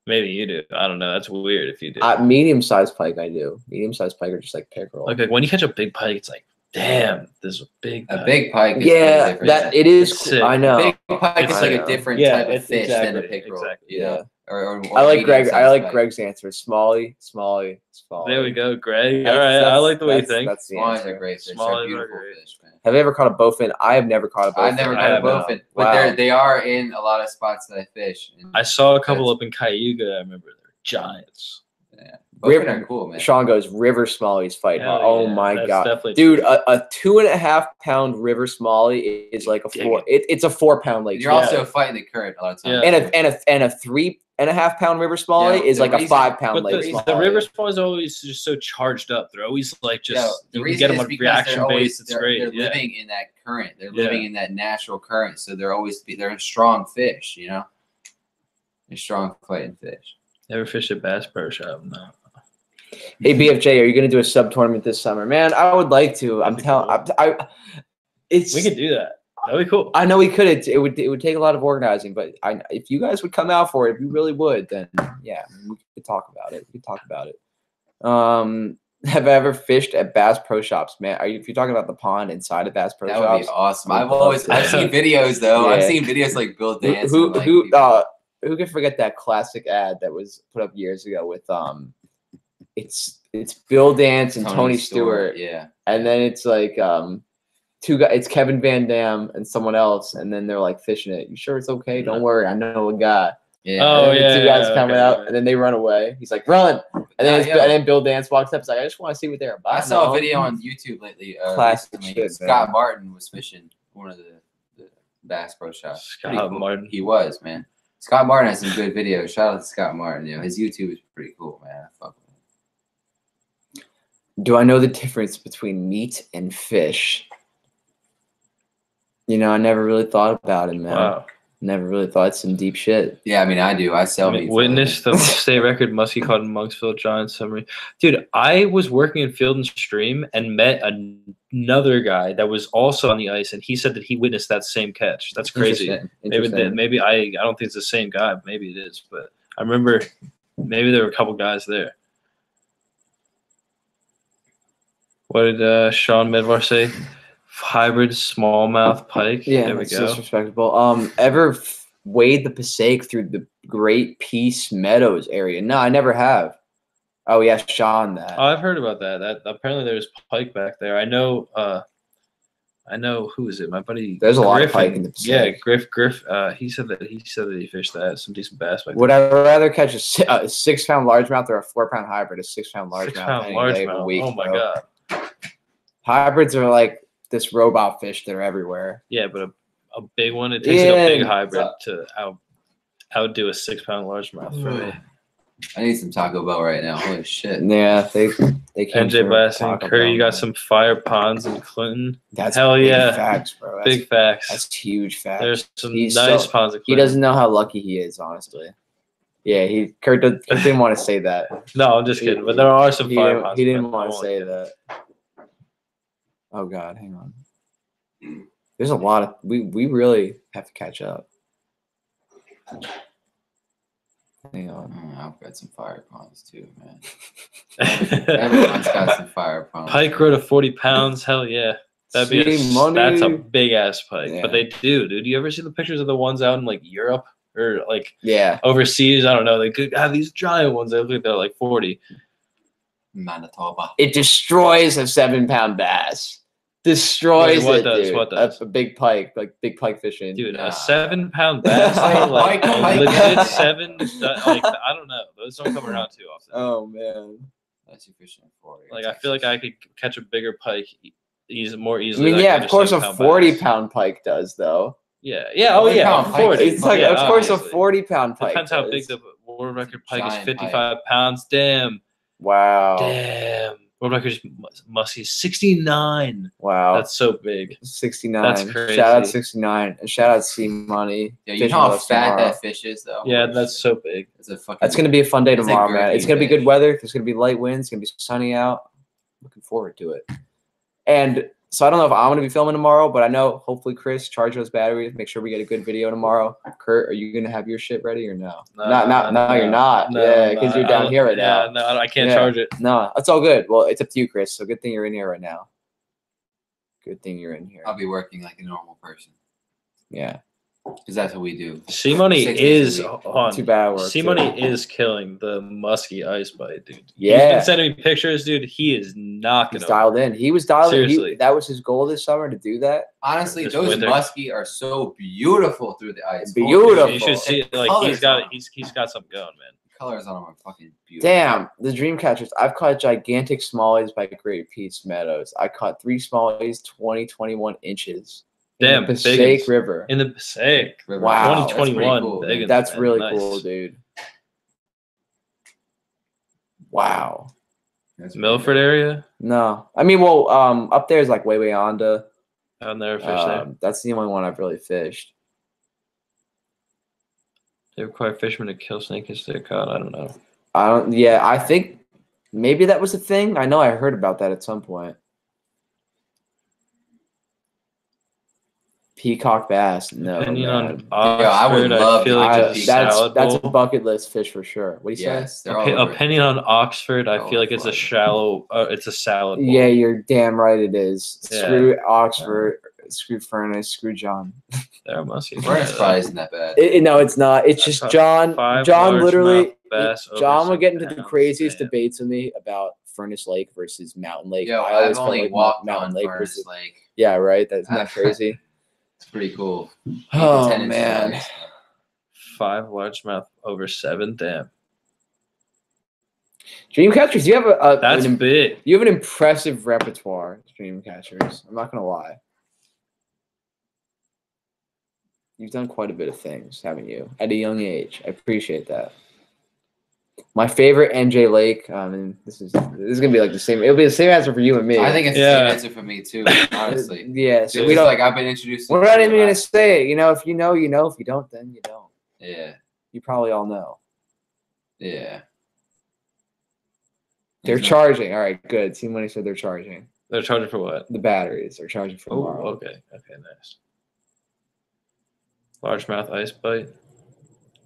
Maybe you do. I don't know. That's weird if you do. Medium-sized pike, I do. Medium-sized pike are just like pickerel. Like when you catch a big pike, it's like, damn, this is a big pike. A big pike. Yeah, that it is. Sick. I know. Big pike is like a different type of fish than a pickerel. Exactly. Yeah. Or I like Greg. I like Greg's answer. Smalley. There we go, Greg. All right, I like the way you think. That's the Smallies answer. are great fish. Smallies They're beautiful fish, man. Have you ever caught a bowfin? I have never caught a bowfin. I've never caught a bowfin, but they are in a lot of spots that I fish. I saw a couple up in Cayuga. I remember they're giants. Yeah, bowfin are cool, man. Sean goes river smallies fight. Oh my god, dude! True. A 2.5 pound river smalley is like a 4. It's a 4 pound lake. You're also fighting the current a lot of times. And a 3.5 pound river smalley is like a 5 pound lake. The river smallies are always just so charged up. They're always like just you can get them on reaction base. It's great. They're living in that current. They're living in that natural current, so they're a strong fish. They're strong fighting fish. Never fished a Bass Pro Shop. No. Hey BFJ, are you gonna do a sub tournament this summer, man? I would like to. I'm telling. We could do that. That'd be cool. I know we could. It would take a lot of organizing, but if you guys would come out for it, if you really would, then yeah, we could talk about it. Have I ever fished at Bass Pro Shops, man? If you're talking about the pond inside of Bass Pro Shops, that would be awesome. I've seen videos though. Yeah. I've seen videos like Bill Dance. Who can forget that classic ad that was put up years ago with it's Bill Dance and Tony Stewart. Yeah. And then it's like two guys, it's Kevin Van Dam and someone else, and then they're like fishing it. You sure it's okay? Don't worry, I know a guy. Yeah. Oh yeah. Two guys coming out, and then they run away. He's like, run, and then Bill Dance walks up. He's like, I just want to see what they're about. I saw a video on YouTube lately. Classic shit, Scott Martin was fishing one of the Bass Pro Shops. Scott Martin. He was, man. Scott Martin has some good videos. Shout out to Scott Martin. His YouTube is pretty cool, man. Fuck with him. Do I know the difference between meat and fish? I never really thought about it, man. Wow. Never really thought. It's some deep shit. Yeah, I mean, I do. I sell meat. Witness the state record muskie caught in Monksville Giant Summary. Dude, I was working in Field and Stream and met another guy that was also on the ice, and he said that he witnessed that same catch. That's crazy. Maybe I don't think it's the same guy. Maybe it is, but I remember maybe there were a couple guys there. What did Sean Medvar say? Hybrid smallmouth pike. Yeah, there we go. Disrespectful. Ever wade the Passaic through the Great Peace Meadows area? No, I never have. Oh yeah, Sean. That. Oh, I've heard about that. That apparently there's pike back there. I know. Who is it? My buddy. There's a lot of pike in the Passaic. Yeah, Griff. He said that he fished that. Some decent bass back there. Would I rather catch a 6-pound largemouth or a 4-pound hybrid? A 6-pound largemouth. 6-pound largemouth. Oh my god. Hybrids are like this robot fish. They're everywhere. Yeah, but a big one. It takes like a big hybrid to outdo a 6-pound largemouth for me. I need some Taco Bell right now. Holy shit. Yeah, they came NJ for Blasting, Taco Curry, Bell, you got man. some fire ponds in Clinton. That's hell big yeah. facts, bro. That's, Big facts. That's huge facts. There's some He's nice so- ponds in He Clinton. doesn't know how lucky he is, honestly. Yeah, Kurt didn't want to say that. No, I'm just kidding. But there are some fire ponds. He in didn't Clinton. want to say that. Oh God, hang on. There's a lot of we really have to catch up. Hang on. I've got some fire ponds too, man. Everyone's got some fire ponds. Pike rode a 40 pounds. Hell yeah. That'd be that's a big ass pike. Yeah. But they do, dude. You ever see the pictures of the ones out in like Europe or like overseas? I don't know. They could have these giant ones. They look like they're like 40. Manitoba. It destroys a 7-pound bass. Destroys what it, does? dude. What does? A big pike, like big pike fishing. Dude, a 7-pound bass, like a legit 7. Like I don't know. Those don't come around too often. Oh man, that's your fishing for. Like I feel like I could catch a bigger pike more easily. I mean, yeah, of course a 40-pound pike does, though. Yeah. Oh yeah, 40. It's like, yeah, of course, obviously. a 40-pound pike. Depends how big the world record pike is. 55 pounds. Damn. Wow. Damn. World record musky 69. Wow. That's so big. 69. That's crazy. Shout out 69. And shout out C Money. Yeah, you know how fat that fish is, though. Yeah, that's so big. That's gonna be a fun day tomorrow, man. It's gonna be good weather. There's gonna be light winds. It's gonna be sunny out. Looking forward to it. And so I don't know if I'm gonna be filming tomorrow, but I know hopefully Chris charge those batteries. Make sure we get a good video tomorrow. Kurt, are you gonna have your shit ready or no? No, you're not. No, yeah, because you're down here right now. Yeah, no, I can't charge it. No, that's all good. Well, it's up to you, Chris. So good thing you're in here right now. Good thing you're in here. I'll be working like a normal person. Yeah. Because that's what we do. C Money is on. Too bad work. C Money is killing the musky ice bite, dude. Yeah. He's been sending me pictures, dude. He is knocking. He's dialed in. He was dialed Seriously. in. That was his goal this summer to do that. Honestly, This those winter. muskie are so beautiful through the ice. Beautiful. You should see it. Like he's got something going, man. The colors on them are fucking beautiful. Damn, the dream catchers. I've caught gigantic smallies by Great Peace Meadows. I caught 3 smallies, 21 inches. Damn, in the Passaic River. In the Passaic. Wow. 2021. Cool, that's really nice. cool, dude. Wow. That's Milford area? No. I mean, well, up there is like way under. I've never fished there. That's the only one I've really fished. They require fishermen to kill snake if they're caught. I don't know. Yeah, I think maybe that was a thing. I know I heard about that at some point. Peacock bass, no. Opinion man. on Oxford, I would love feel like it's a salad that's a bowl. bucket list fish for sure. What do you Yes, say? they're all over. Opinion on Oxford, I Oh, feel like it's a shallow. It's a salad bowl. Yeah, you're damn right. It is. Yeah. Screw Oxford. Screw Furnace. Screw John. There must be. Furnace probably isn't that bad. No, it's not. It's just John. John literally. John would get into the craziest debates with me about Furnace Lake versus Mountain Lake. Yo, I always I've only felt like walked Mountain on Lake Furnace versus. Lake. Yeah, right. That's not crazy. It's pretty cool. Oh 10 inches man. ice. 5 largemouth over 7. Damn, Dreamcatchers, you have that's big. You have an impressive repertoire, Dreamcatchers. I'm not gonna lie. You've done quite a bit of things, haven't you? At a young age. I appreciate that. My favorite NJ Lake. This is gonna be like the same. It'll be the same answer for you and me. I think it's the same answer for me too, honestly. Yeah. So It's we don't. like I've been introduced. We're not even gonna say it. You know, if you know, you know. If you don't, then you don't. Yeah. You probably all know. Yeah. They're charging. All right, good. See, Money said they're charging. They're charging for what? The batteries. They're charging for Oh, tomorrow. okay, nice. Largemouth ice bite,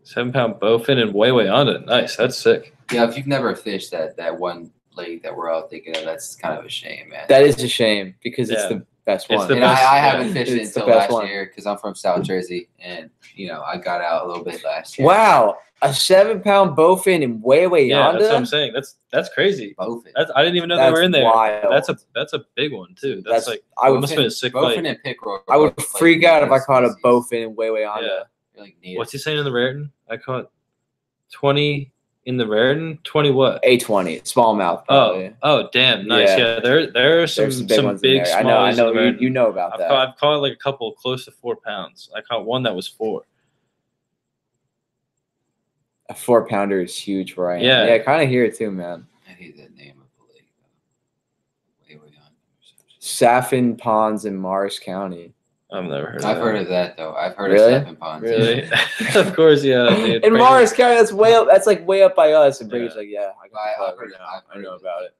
7-pound bowfin and way on it. Nice, that's sick. Yeah, if you've never fished that one lake that we're out thinking of, that's kind of a shame, man. That is a shame because it's the best It's one. the And best, I haven't fished it It's the until best last one. year because I'm from South Jersey, and I got out a little bit last year. Wow, a 7-pound bowfin and way Yeah, yonder. that's what I'm saying. That's crazy. Bowfin. I didn't even know they were in there. Wild. That's a big one too. That's like I would must have been a sick Bowfin bite. and pickerel. I would are freak like out if I caught a species. bowfin and way yonder. Yeah. They're like native. What's he saying in the Raritan? I caught 20 in the Raritan. 20 what? A20, smallmouth. Probably. Oh, damn, nice. Yeah. Yeah, there are some There's some big ones in big there. I smallies know. in the Raritan. You know about that. I've caught like a couple close to 4 pounds. I caught one that was 4. A 4-pounder is huge where I am. Yeah. Yeah, I kind of hear it too, man. I hate that name of the lake. Way on. Saffin Ponds in Morris County. I've never heard of I've that. heard of that though. I've heard Really? of Saffin Ponds. Really? Of course, yeah, dude. In Morris County, that's way up. That's like way up by us. And Yeah. Brady's like, yeah, I've heard I know about it.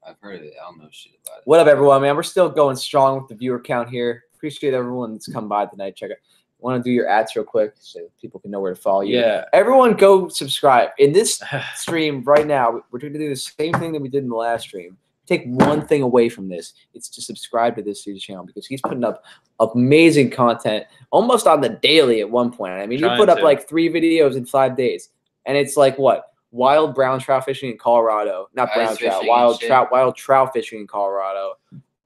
I've heard of it. I don't know shit about it. What up, everyone, man? We're still going strong with the viewer count here. Appreciate everyone that's come by tonight. Check it. Want to do your ads real quick so people can know where to follow you? Yeah. Everyone go subscribe. In this stream right now, we're going to do the same thing that we did in the last stream. Take one thing away from this. It's to subscribe to this dude's channel because he's putting up amazing content almost on the daily at one point. I mean, you put up like 3 videos in 5 days. And it's like what? Wild brown trout fishing in Colorado. Not brown trout. Wild trout fishing in Colorado.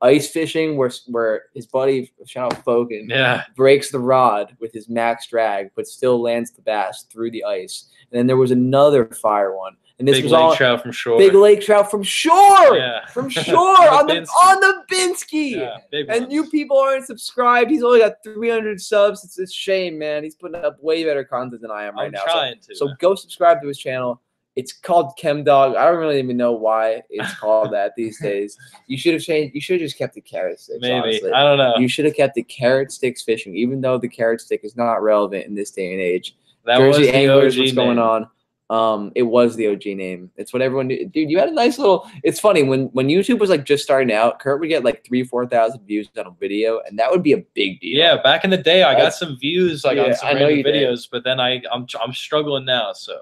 Ice fishing where his buddy, shout out Fogan, breaks the rod with his max drag, but still lands the bass through the ice. And then there was another fire one. And this was all trout from shore. Big lake trout from shore. Yeah. From shore on the Binsky. Yeah, and you people aren't subscribed. He's only got 300 subs. It's a shame, man. He's putting up way better content than I am right now. So go subscribe to his channel. It's called ChemDog. I don't really even know why it's called that these days. You should have changed. You should have just kept the carrot sticks. Maybe. Honestly. I don't know. You should have kept the carrot sticks fishing, even though the carrot stick is not relevant in this day and age. That Jersey was the Anglers, OG what's going on? It was the OG name. It's what everyone knew. Dude, you had a nice little. It's funny when YouTube was like just starting out. Kurt would get like 3,000-4,000 views on a video, and that would be a big deal. Yeah, back in the day, I got some views like on some random videos, but then I'm struggling now. So,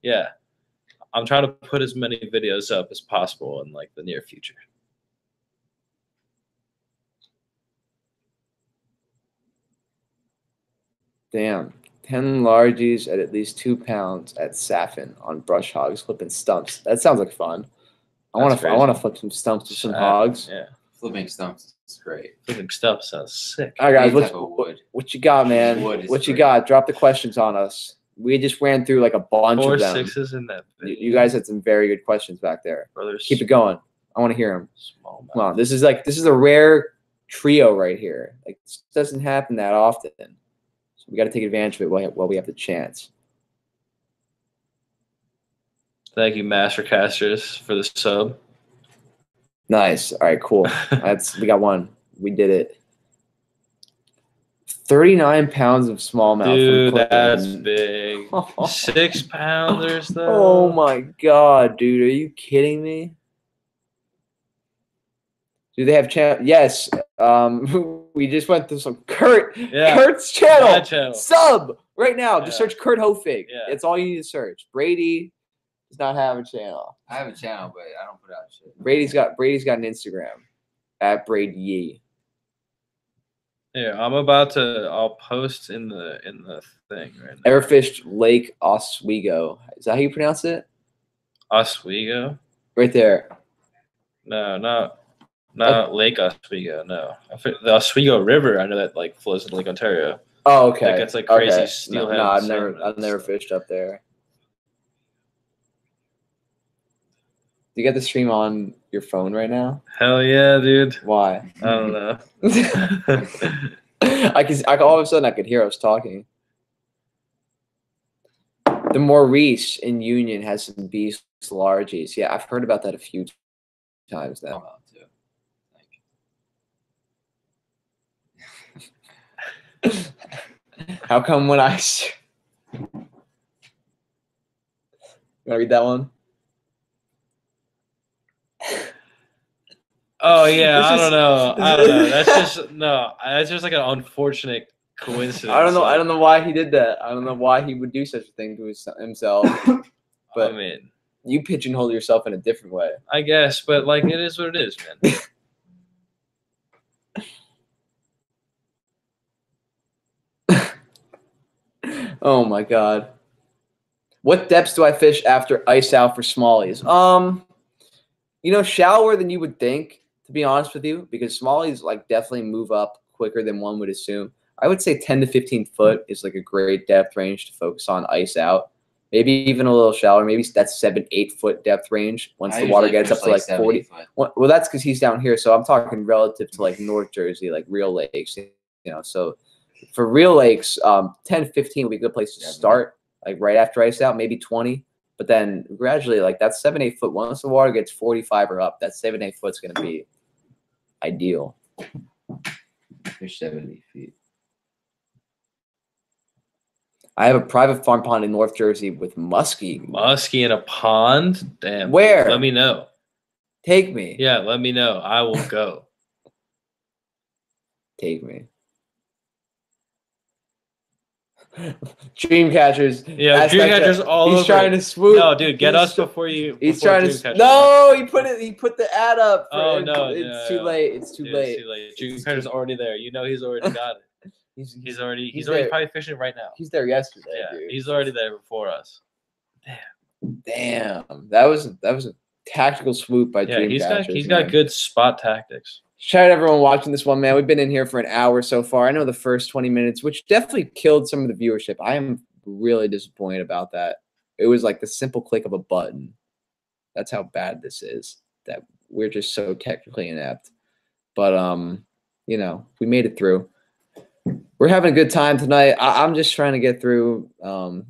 yeah. I'm trying to put as many videos up as possible in like the near future. Damn. 10 largies at least 2 pounds at Saffin on brush hogs flipping stumps. That sounds like fun. I want to flip some stumps with some hogs. Yeah. Flipping stumps is great. Flipping stumps sounds sick. All right, guys, what you got, man? What you got? Drop the questions on us. We just ran through like a bunch of them. 4 6s in that video. You guys had some very good questions back there. Brothers. Keep it going. I want to hear them. Come on. This is a rare trio right here. Like this doesn't happen that often. So we got to take advantage of it while we have the chance. Thank you, Mastercasters, for the sub. Nice. All right, cool. We got one. We did it. 39 pounds of smallmouth. Dude, that's big. 6-pounders, though. Oh, my God, dude. Are you kidding me? Do they have channel? Yes. We just went through some Kurt's channel. Sub right now. Just search Kurt Hofig. Yeah. It's all you need to search. Brady does not have a channel. I have a channel, but I don't put out shit. Brady's got an Instagram at BradYE. Yeah, I'll post in the thing right now. Ever fished Lake Oswego? Is that how you pronounce it? Oswego? Right there. No, not Lake Oswego. No, the Oswego River. I know that like flows in Lake Ontario. Oh, okay. Like, it's like crazy steelhead. No, I've never fished up there. Do you get the stream on your phone right now? Hell yeah, dude. Why? I don't know. All of a sudden I could hear us talking. The Maurice in Union has some beast largies. Yeah, I've heard about that a few times now. How come when I... You want to read that one? Oh yeah, I don't know. That's just like an unfortunate coincidence. I don't know why he did that. I don't know why he would do such a thing to himself. But I mean, you pigeonhole yourself in a different way. I guess, but like it is what it is, man. Oh my God. What depths do I fish after ice out for smallies? Shallower than you would think, to be honest with you, because smallies like definitely move up quicker than one would assume. I would say 10 to 15 foot is like a great depth range to focus on ice out. Maybe even a little shallower. Maybe that's 7-8 foot depth range once the water gets up to like 40. Well, that's because he's down here. So I'm talking relative to like North Jersey, like real lakes. So for real lakes, 10 to 15 would be a good place to start. like right after ice out, maybe 20. But then gradually, like that 7-8 foot, once the water gets 45 or up, that 7-8 foot's going to be ideal. Fish 70 feet. I have a private farm pond in North Jersey with muskie. Muskie in a pond? Damn. Where? Let me know. Take me. Yeah, let me know. I will go. Take me. Dream catchers. Yeah, dream catchers all He's over. trying to swoop. No, dude, get us before you. He's before trying dream to. catchers. No, he put the ad up. Oh no, it's too late. It's too late. It's too late. Dream catcher's already there. You know he's already got it. He's already probably fishing right now. He's there yesterday. Yeah, dude. he's already there before us. Damn. That was a tactical swoop by Dream catchers. He's got good spot tactics. Shout out everyone watching this one, man. We've been in here for an hour so far. I know the first 20 minutes, which definitely killed some of the viewership. I am really disappointed about that. It was like the simple click of a button. That's how bad this is. That we're just so technically inept. But you know, we made it through. We're having a good time tonight. I'm just trying to get through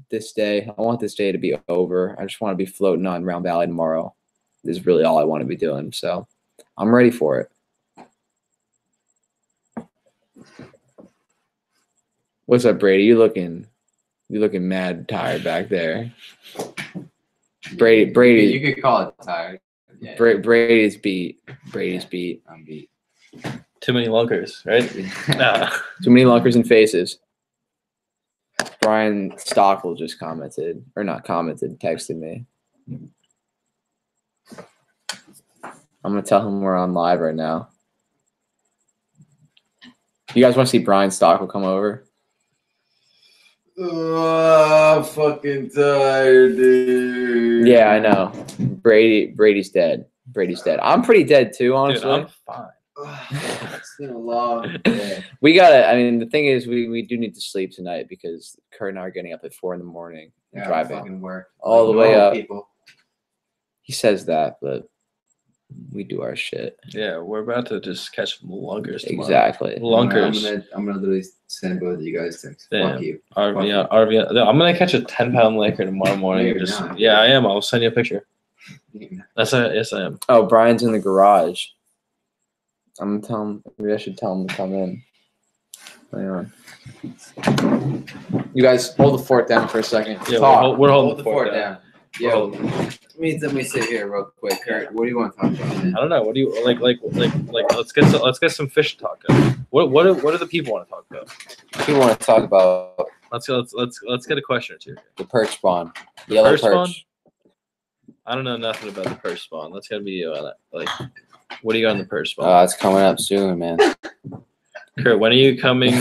this day. I want this day to be over. I just want to be floating on Round Valley tomorrow. This is really all I want to be doing. So I'm ready for it. What's up, Brady? You looking mad tired back there. Brady. You could call it tired. Yeah. Brady's beat. I'm beat. Too many lunkers, right? Nah. Too many lunkers and faces. Brian Stockel just commented, or not commented, texted me. I'm gonna tell him we're on live right now. You guys want to see Brian Stockel come over? Oh, I'm fucking tired, dude. Yeah, I know. Brady's dead. I'm pretty dead too, honestly. Dude, I'm fine. It's been a long day. We gotta. I mean, the thing is, we do need to sleep tonight because Kurt and I are getting up at 4 in the morning and driving fucking work all the way up. People. He says that, but we do our shit. Yeah, we're about to just catch some lunkers tomorrow. Exactly. Lunkers. I'm gonna literally send both of you guys texts. Damn. Fuck you. RV. I'm gonna catch a 10-pound lanker tomorrow morning. No, you're not. Yeah, I am. I'll send you a picture. Yes, I am. Oh, Brian's in the garage. I'm gonna tell him. Maybe I should tell him to come in. Hang on. You guys hold the fort down for a second. Yeah, Talk. we're holding Hold the fort down. Yo, Hold- let me sit here real quick, Kurt. What do you want to talk about, man? I don't know. What do you like? Let's get some fish talk going. What do the people want to talk about? People want to talk about Let's get a question or two. the perch spawn. Yellow perch spawn? perch. I don't know nothing about the perch spawn. Let's get a video on it. Like, what do you got on the perch spawn? It's coming up soon, man. Kurt, when are you coming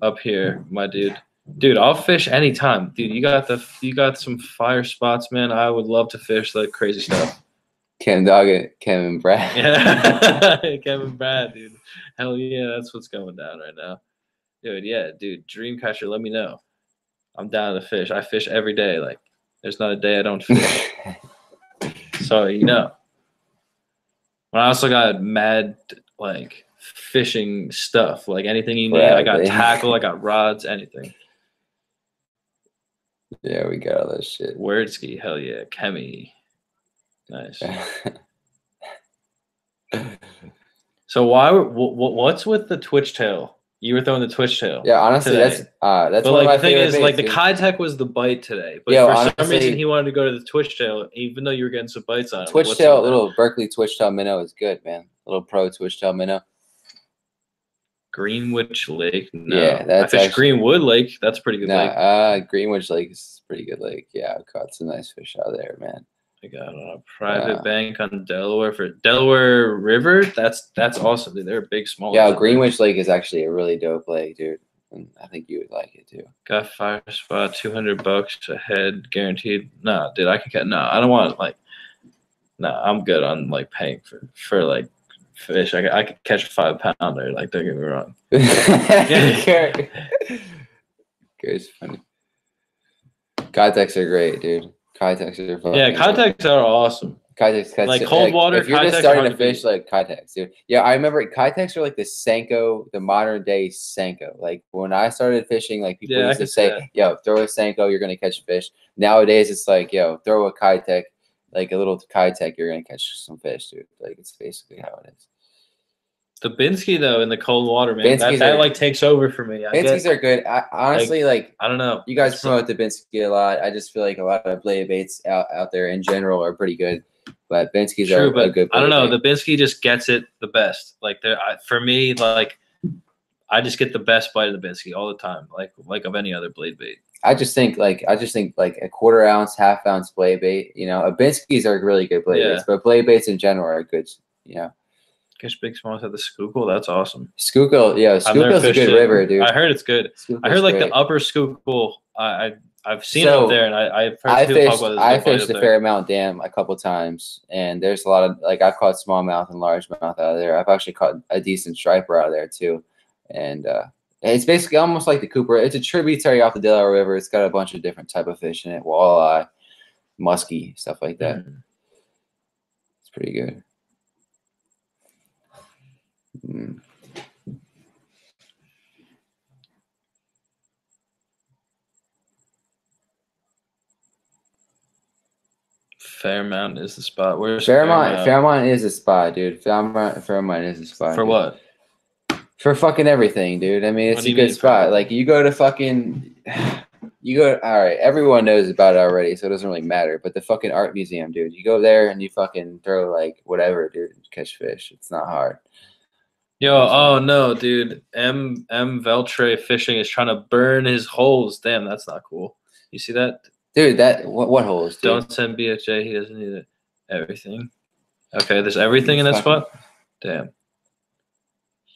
up here, my dude? Dude, I'll fish anytime. Dude, you got some fire spots, man. I would love to fish like crazy stuff. Kevin Brad. Yeah. Kevin Brad, dude. Hell yeah, that's what's going down right now. Dude, yeah, dude. Dreamcatcher, let me know. I'm down to fish. I fish every day. Like, there's not a day I don't fish. So, you know. I also got mad, like, fishing stuff. Like, anything you need. Right, I got baby. tackle. I got rods, anything. Yeah, we got all that shit. Wordski, hell yeah. Kemi. Nice. So what's with the twitch tail? You were throwing the twitch tail. Yeah, honestly, today. that's But one like of my the thing favorite is, things, like the dude. Kai Tech was the bite today, but Yo, for some honestly, reason he wanted to go to the twitch tail, even though you were getting some bites on it. Twitch What's tail, up with that? little Berkeley twitch tail minnow is good, man. Little pro twitch tail minnow. Greenwich Lake. No. Yeah, that's I fished actually- Greenwood Lake. That's a pretty good lake. Greenwich Lake is a pretty good lake. Yeah, I've caught some nice fish out there, man. I got a private bank on Delaware for Delaware River. That's awesome, dude. They're big, small. Yeah, Greenwich Lake is actually a really dope lake, dude. And I think you would like it too. Got fire spot, $200 a head, guaranteed. Nah, dude, I can get. Nah, I don't want like. Nah, I'm good on like paying for like fish. I could catch a 5-pounder. Like, don't get me wrong. Kurt's funny. Contacts are great, dude. Contacts are fucking Yeah, contacts are awesome. Kitex, Like cold water, if you're just Kitex starting are to hard to fish, like Kitex, dude. Yeah, I remember Kitex are like the Senko, the modern day Senko. Like when I started fishing, like people Yeah, I used to can see say, that. "Yo, throw a Senko, you're gonna catch fish." Nowadays, it's like, "Yo, throw a Kitex, like a little Kitex, you're gonna catch some fish, dude." Like it's basically how it is. The Binsky though in the cold water, man, Binskys that are- like takes over for me. Binskys are good. I honestly like. I don't know. You guys It's- promote the Binsky a lot. I just feel like a lot of blade baits out there in general are pretty good, but Binskys True, are but a good. I don't know. Blade The Binsky just gets it the best. Like for me, like I just get the best bite of the Binsky all the time, like of any other blade bait. I just think like a quarter ounce, half ounce blade bait. You know, Binskys are really good blade baits, but blade baits in general are good. You know, Catch big smalls at the Schuylkill. That's awesome. Schuylkill, yeah, Schuylkill's a good river, dude. I heard it's good. Schuylkill's I heard like great. the upper Schuylkill. I've seen it up there, and I've heard people talk about this. I fished the Fairmount Dam a couple times, and there's a lot of like I've caught smallmouth and largemouth out of there. I've actually caught a decent striper out of there too, and it's basically almost like the Cooper. It's a tributary off the Delaware River. It's got a bunch of different type of fish in it, walleye, muskie, stuff like that. It's pretty good. Fairmount is the spot. Where's Fairmount? Fairmount is a spot, dude. Fairmont is a spot. For dude. what? For fucking everything, dude. I mean, it's a good spot. Like you go to fucking, all right. Everyone knows about it already, so it doesn't really matter. But the fucking art museum, dude. You go there and you fucking throw like whatever, dude. Catch fish. It's not hard. Yo, oh no, dude. M. Veltre Fishing is trying to burn his holes. Damn, that's not cool. You see that? Dude, what holes? Dude? Don't send BFJ. He doesn't need it. Everything. Okay, there's everything in that spot. Damn.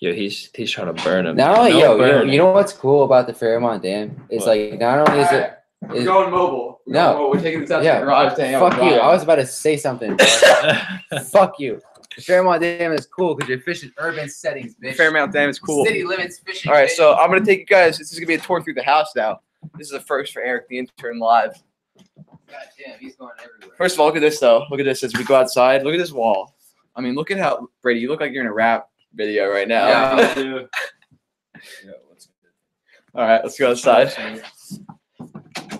Yeah, he's trying to burn him. Not only, you know what's cool about the Fairmont Dam is like not only is it. We're going mobile. We're taking this out to the garage. Fuck you. I was about to say something. Fuck you. The Fairmont Dam is cool because you're fishing urban settings, bitch. Fairmount Dam is cool. City limits fishing. All right, so I'm gonna take you guys. This is gonna be a tour through the house now. This is a first for Eric, the intern, live. God damn, he's going everywhere. First of all, look at this though. Look at this as we go outside. Look at this wall. I mean, look at how Brady. You look like you're in a rap video right now. Yeah, dude. All right, let's go outside.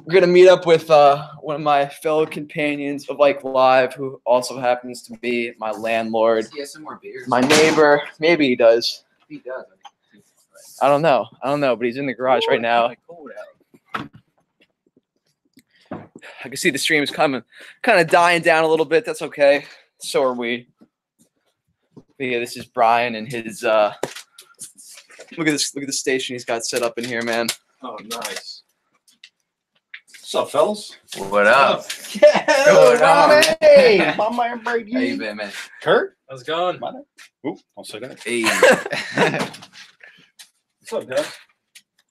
We're gonna meet up with one of my fellow companions of like live, who also happens to be my landlord, He has some more beers. my neighbor. Maybe he does. He does. I don't know, but he's in the garage right now. I can see the stream is kind of dying down a little bit. That's okay. So are we. But yeah, this is Brian and his. Look at this. Look at the station he's got set up in here, man. Oh, nice. What's up, fellas? What up? Yeah, What up? Hey, my man BradYE. How you been, man? Kurt? How's it going? Oop, don't say that. Hey. What's up, guys?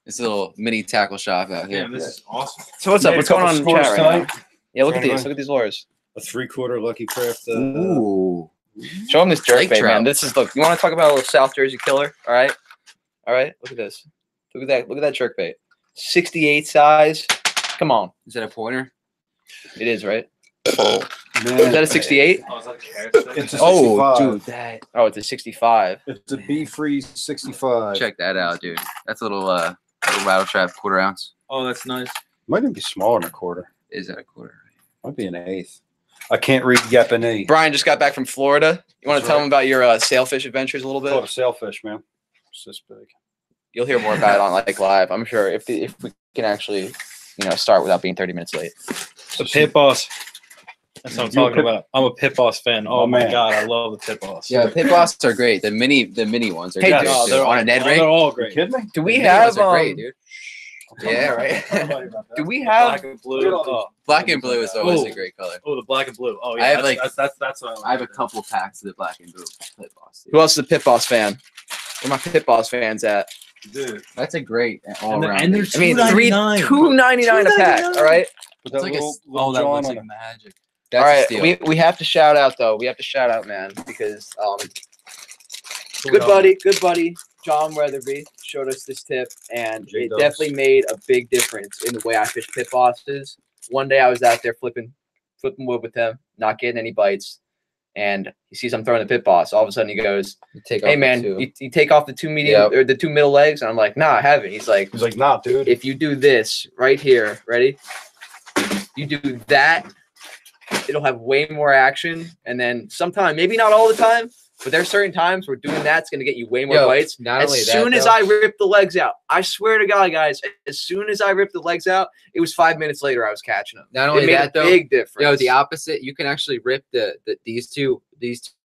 This little mini tackle shop out here. Damn, this is awesome. So what's up? Made a What's going on in the couple chat scores right now? tonight. Yeah, look at Anyway. these. Look at these lures. A 3/4 Lucky Craft. Ooh. Show them this jerk Lake bait, trout. man. This is look. You want to talk about a little South Jersey killer? All right. Look at this. Look at that. Look at that jerk bait. 68 size. Come on. Is that a pointer? It is, right? Man, Is that a 68? Oh, is that a carrot? It's a 65. Oh, dude, that. Oh, it's a 65. It's a B-Freeze 65. Check that out, dude. That's a little rattle trap, quarter ounce. Oh, that's nice. Might even be smaller than a quarter. Is that a quarter? Might be an eighth. I can't read Japanese. Brian just got back from Florida. You want to That's tell right. him about your sailfish adventures a little Called a bit? sailfish, man. It's this big. You'll hear more about it on like live. I'm sure if we can actually, start without being 30 minutes late. The pit boss. That's what I'm You a talking pit- about. I'm a pit boss fan. Oh, Oh, my man. god, I love the pit boss. Yeah, pit bosses are great. The mini ones are Hey, good. dude, too. they're On a Ned rig. They're all You great. kidding me? Do we The mini have ones are great, dude. Yeah, right. Do we Black have and blue. Oh, Black and blue is always Ooh. a great color. oh, the black and blue. Oh, yeah. I have, that's what I like. I have a couple packs of the black and blue pit boss. dude. who else is a pit boss fan? Where my pit boss fans at? Dude. That's a great all And they're- around. and they're I mean, $2.99. $2.99 a pack. All right. With It's that like little, a, little oh, that John looks on like it. magic. All That's a right. steal. We have to shout out though. We have to shout out, man, because good buddy John Weatherby showed us this tip, and it J-Dubs. definitely made a big difference in the way I fish pit bosses. One day I was out there flipping wood with him, not getting any bites, and he sees I'm throwing the pit boss. All of a sudden he goes, "Hey man, you take off the two medium or the two middle legs," and I'm like, "Nah, I haven't." He's like, "Nah, dude. If you do this right here, ready? You do that, it'll have way more action, and then sometime, maybe not all the time." But there's certain times where doing that's going to get you way more bites. As soon as I rip the legs out, I swear to God, guys, as soon as I ripped the legs out, it was 5 minutes later I was catching them. Not only that, though, big difference. Yo, the opposite. You can actually rip these two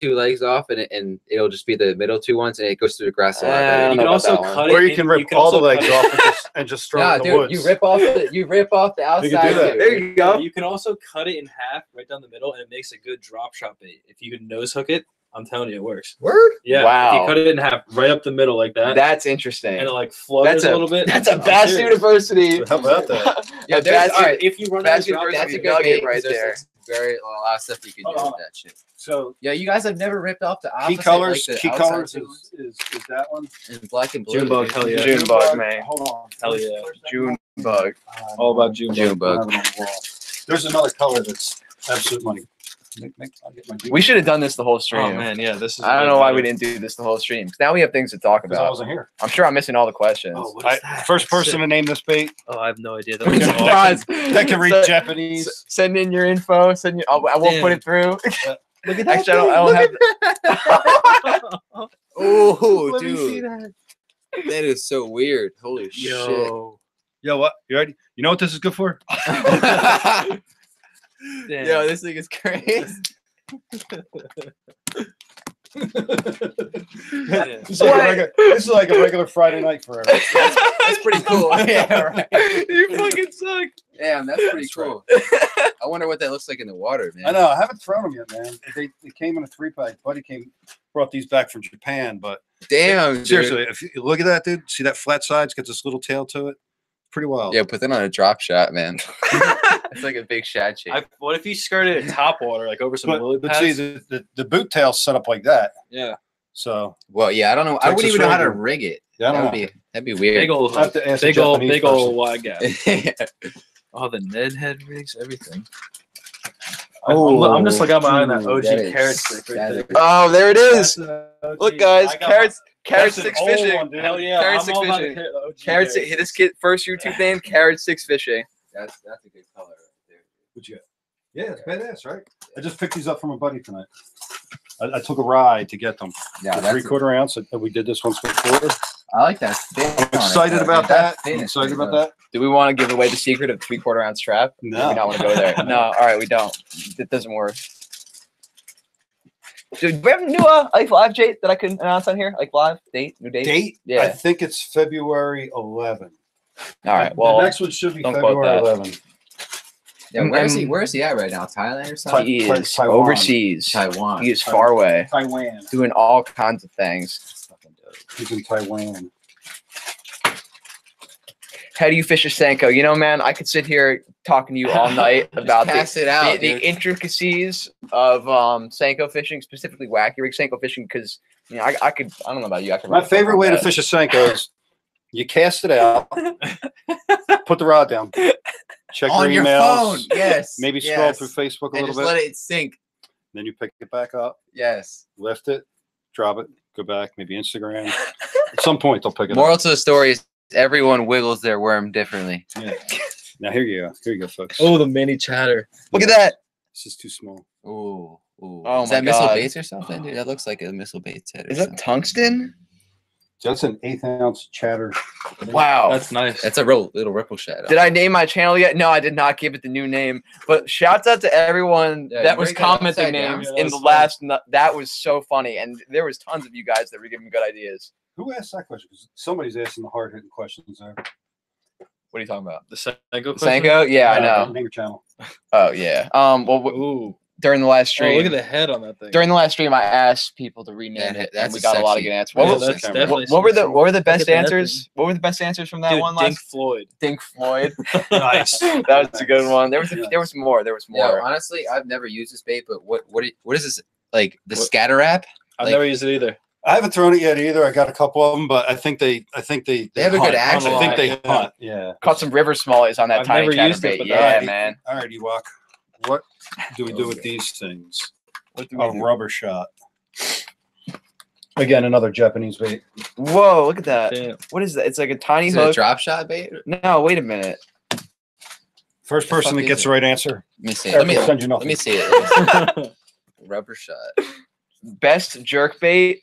legs off, and it'll just be the middle two ones, and it goes through the grass a lot better. You can also cut it, or you can rip all the legs off and just throw it in the woods. You rip off the outside. You can do that. There you go. You can also cut it in half right down the middle, and it makes a good drop shot bait. If you can nose hook it, I'm telling you, it works. Word? Yeah. Wow. If you cut it in half right up the middle like that. That's interesting. And it like flutters a little bit. That's a Bass University. How about that? Yeah, all right. If you run Bass drop, University that's a good nugget bait right there. there. Very a lot of stuff you can do with that shit. So yeah, you guys have never ripped off the opposite. key colors. Like key colors is that one. And black and blue. Junebug, hell yeah. Junebug, man. Hold on. Hell yeah. Junebug. All about Junebug. There's another color that's absolute money. I'll get my We should have done this the whole stream. Oh man, yeah. This is. I don't know why we didn't do this the whole stream. Now we have things to talk because I about. wasn't here. I'm sure I'm missing all the questions. Oh, what is that? First person to name this bait Oh, I have no idea. I'm surprised. that can read Japanese. Send in your info. I won't put it through. Look at that. Actually, I don't have. Oh, dude, that is so weird. Holy shit. Yo, what? You ready? You know what this is good for? Yo, this thing is crazy. This is like a regular Friday night for everyone. That's pretty cool. Yeah, right. You fucking suck. Damn, that's pretty cool. I wonder what that looks like in the water, man. I know. I haven't thrown them yet, man. They came in a 3-pack. Buddy brought these back from Japan, but damn, seriously, dude. if you look at that, dude, see that flat sides? Got this little tail to it. Pretty wild. Yeah, put that on a drop shot, man. It's like a big shad shape. What if you skirted it top water, like over some lily but pads? see, the boot tail's set up like that. Yeah. So. Well, yeah, I don't know. I wouldn't even know how to rig it. Yeah, That'd be weird. Big old, I'll have to ask the Japanese big person. old wide gap. Yeah. Oh, the Ned head rigs, everything. Oh, I'm just looking at my eye on that OG that is- carrot stick right there. Oh, there it is. OG. Look, guys, I got carrot that's sticks an old fishing. one, dude. Hell yeah. Carrot I'm sticks all about fishing. the OG Carrot stick. Hit this kid first YouTube name. Carrot sticks fishing. That's a good color right there. What you got? Yeah, it's badass, right? I just picked these up from a buddy tonight. I took a ride to get them. Yeah, The 3/4 ounce. And we did this once before. I like that. I'm excited about that. I'm excited about that. Do we want to give away the secret of 3/4 ounce trap? No. We don't want to go there. No. All right, we don't. It doesn't work. Do we have a new like live date that I can announce on here? Like live date, new date. Date? Yeah. I think it's February 11. All right. Well, the next one should be don't quote February that. 11. Yeah, where is he at right now? Thailand or something? he is Taiwan. overseas. Taiwan. He is far away, Taiwan. doing all kinds of things. He's in Taiwan. How do you fish a Senko? You know, man, I could sit here talking to you all night about pass it out, the dude. intricacies of Senko fishing, specifically wacky rig Senko fishing, because you know, I don't know about you. I could My run favorite way to that. fish a Senko is you cast it out, put the rod down, check On your your emails, phone. Yes. maybe scroll yes. through Facebook a And little just bit, let it sink. then you pick it back up, Yes. lift it, drop it, go back, maybe Instagram. At some point, they'll pick it up. Moral to the story is everyone wiggles their worm differently. Yeah. Now, here you go. Here you go, folks. Oh, the mini chatter. Look at that. This is too small. Ooh. Ooh. Oh is my that missile God. baits or something? Dude, that looks like a missile bait set. Or Is that something. tungsten? That's an 1/8 ounce chatter. Wow. That's nice. That's a little ripple shadow. Did I name my channel yet? No, I did not give it the new name. But shouts out to everyone Yeah, that you was break that commenting upside down. names Yeah, in that the was last. That was so funny, and there was tons of you guys that were giving good ideas. Who asked that question? Because somebody's asking the hard hitting questions there. What are you talking about? The Senko question? Senko? Yeah, I know. Name your channel. Oh yeah. Well, Ooh. during the last Oh, stream, look at the head on that thing. during the last stream, I asked people to rename Yeah, it, that's and we a got a lot of sexy- good answers. Yeah, What, that's camera. definitely what were the sexy. what were the best Look at that answers? What were the best answers from that Dude, one Dink last? Floyd. Dink Floyd. Nice. That was a good one. There was more. There was Yeah, more. honestly, I've never used this bait, but what is this? Like the scatter wrap? I've Like- never used it either. I haven't thrown it yet either. I got a couple of them, but I think they They have a good hunt. action. I think they Yeah. hunt. Yeah. Caught some river smallies on that I've tiny never used it, chatterbait. but Yeah, that- man. All right, Ewok. What do we do with these things? What do we A do? rubber shot. Again, another Japanese bait. Whoa, look at that. Damn. What is that? It's like a tiny Is it a hook. drop shot bait? No, wait a minute. First person fuck that is gets it? the right answer. Let me see. Eric Let me will send you let nothing. me see it. Rubber shot. Best jerk bait.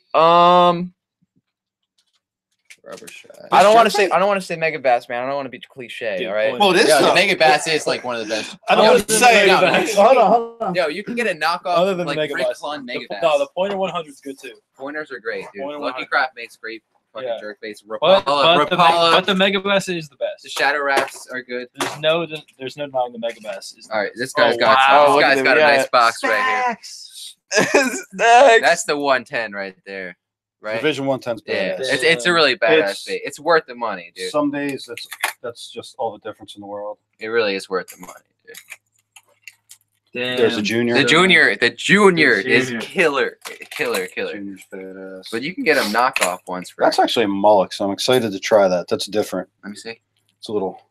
Rubber shot. I don't want to Jerk say. I don't want to say mega bass, man. I don't want to be cliche. Dude, all right. point. Well, it is. Yo, the though. Mega Bass is like one of the best. I don't Yo, want to say. no, Hold on. Yo, you can get a knockoff Other than like the Mega Rick Bass. Clun Mega Bass. No, the Pointer 100 is good too. Pointers are great, dude. Pointer Lucky 100. Craft makes great fucking Yeah. jerk baits. But Rapala, the Mega Bass is the the best. shadow wraps are good. There's no denying the Mega Bass is. All right, this guy's Oh, got wow. this Look guy's at got him, a yeah. nice box right here. Next. That's the 110 right there, right? Division 110's Yeah, badass. it's a really badass It's- bait. It's worth the money, dude. Some days that's just all the difference in the world. It really is worth the money, dude. Damn. There's a junior. The junior is The killer. Junior's badass. But you can get them knockoff ones for. That's actually a mullock, so I'm excited to try that. That's different. Let me see. It's a little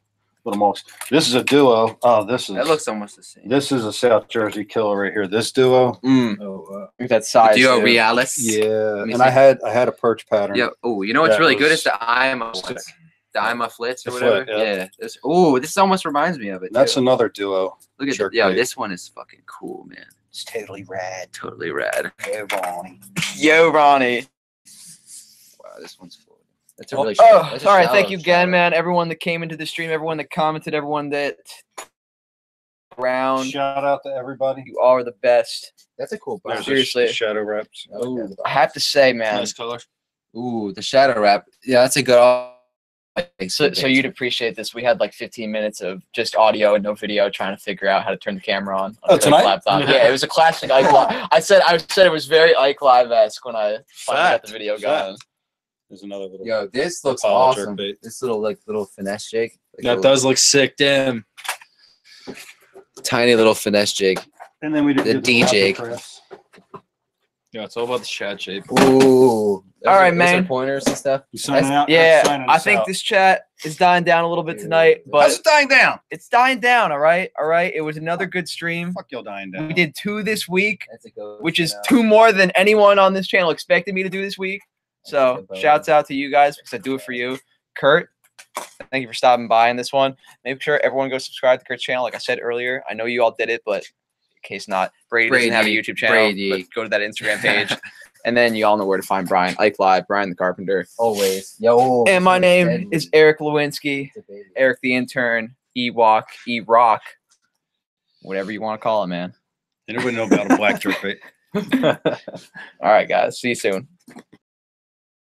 mullock. This is a duo. Oh, That looks almost the same. this is a South Jersey killer right here. This duo. Oh, wow. Look at that size. Duo too. Realis. Yeah, me and see. I had a perch pattern. Yeah. Oh, you know what's That really good was is the IMA sick. ones. The IMA flits or The whatever. flit, yeah. Yeah. This almost reminds me of it. That's too. another duo. Look at jerk yo. bait. This one is fucking cool, man. It's totally rad. Totally rad. Hey, Ronnie. Yo, Ronnie. Wow, this one's cool. That's a really. Oh, that's a all right. Thank shallow you again, shot. man. Everyone that came into the stream, everyone that commented, everyone that around. Shout out to everybody. You all are the best. That's a cool There's box. Seriously. the shadow reps. Ooh. I have to say, man. Nice color. Ooh, the shadow wrap. Yeah, that's a good. So you'd appreciate this. We had like 15 minutes of just audio and no video, trying to figure out how to turn the camera on Oh, a fake tonight? laptop. Yeah, it was a classic Ike Live. I said it was very Ike Live-esque when I finally got the video going. There's another little. Yo, this looks Apollo jerk awesome. bait. This little finesse jig. Like That little- does look sick. Damn. tiny little finesse jig. And then we did The DJ. crafts. Yeah, it's all about the shad shape. Ooh. All right, those man. Are pointers and stuff. You signing out? Yeah, Signing I us think out. this chat is dying down a little bit tonight, How's but it dying down? it's dying down. All right. It was another good stream. Fuck y'all dying down. We did 2 this week, That's a good. which is 2 more than anyone on this channel expected me to do this week. So shouts out to you guys because I do it for you. Kurt, thank you for stopping by in this one. Make sure everyone go subscribe to Kurt's channel. Like I said earlier, I know you all did it, but in case not, Brady doesn't have a YouTube channel. Brady. But go to that Instagram page. And then you all know where to find Brian. Ike Live, Brian the Carpenter. Always. Yo. And my name is Eric Lewinsky, Eric the Intern, Ewok, E-Rock, whatever you want to call it, man. Anybody know about a black jerk bait? All right, guys. See you soon.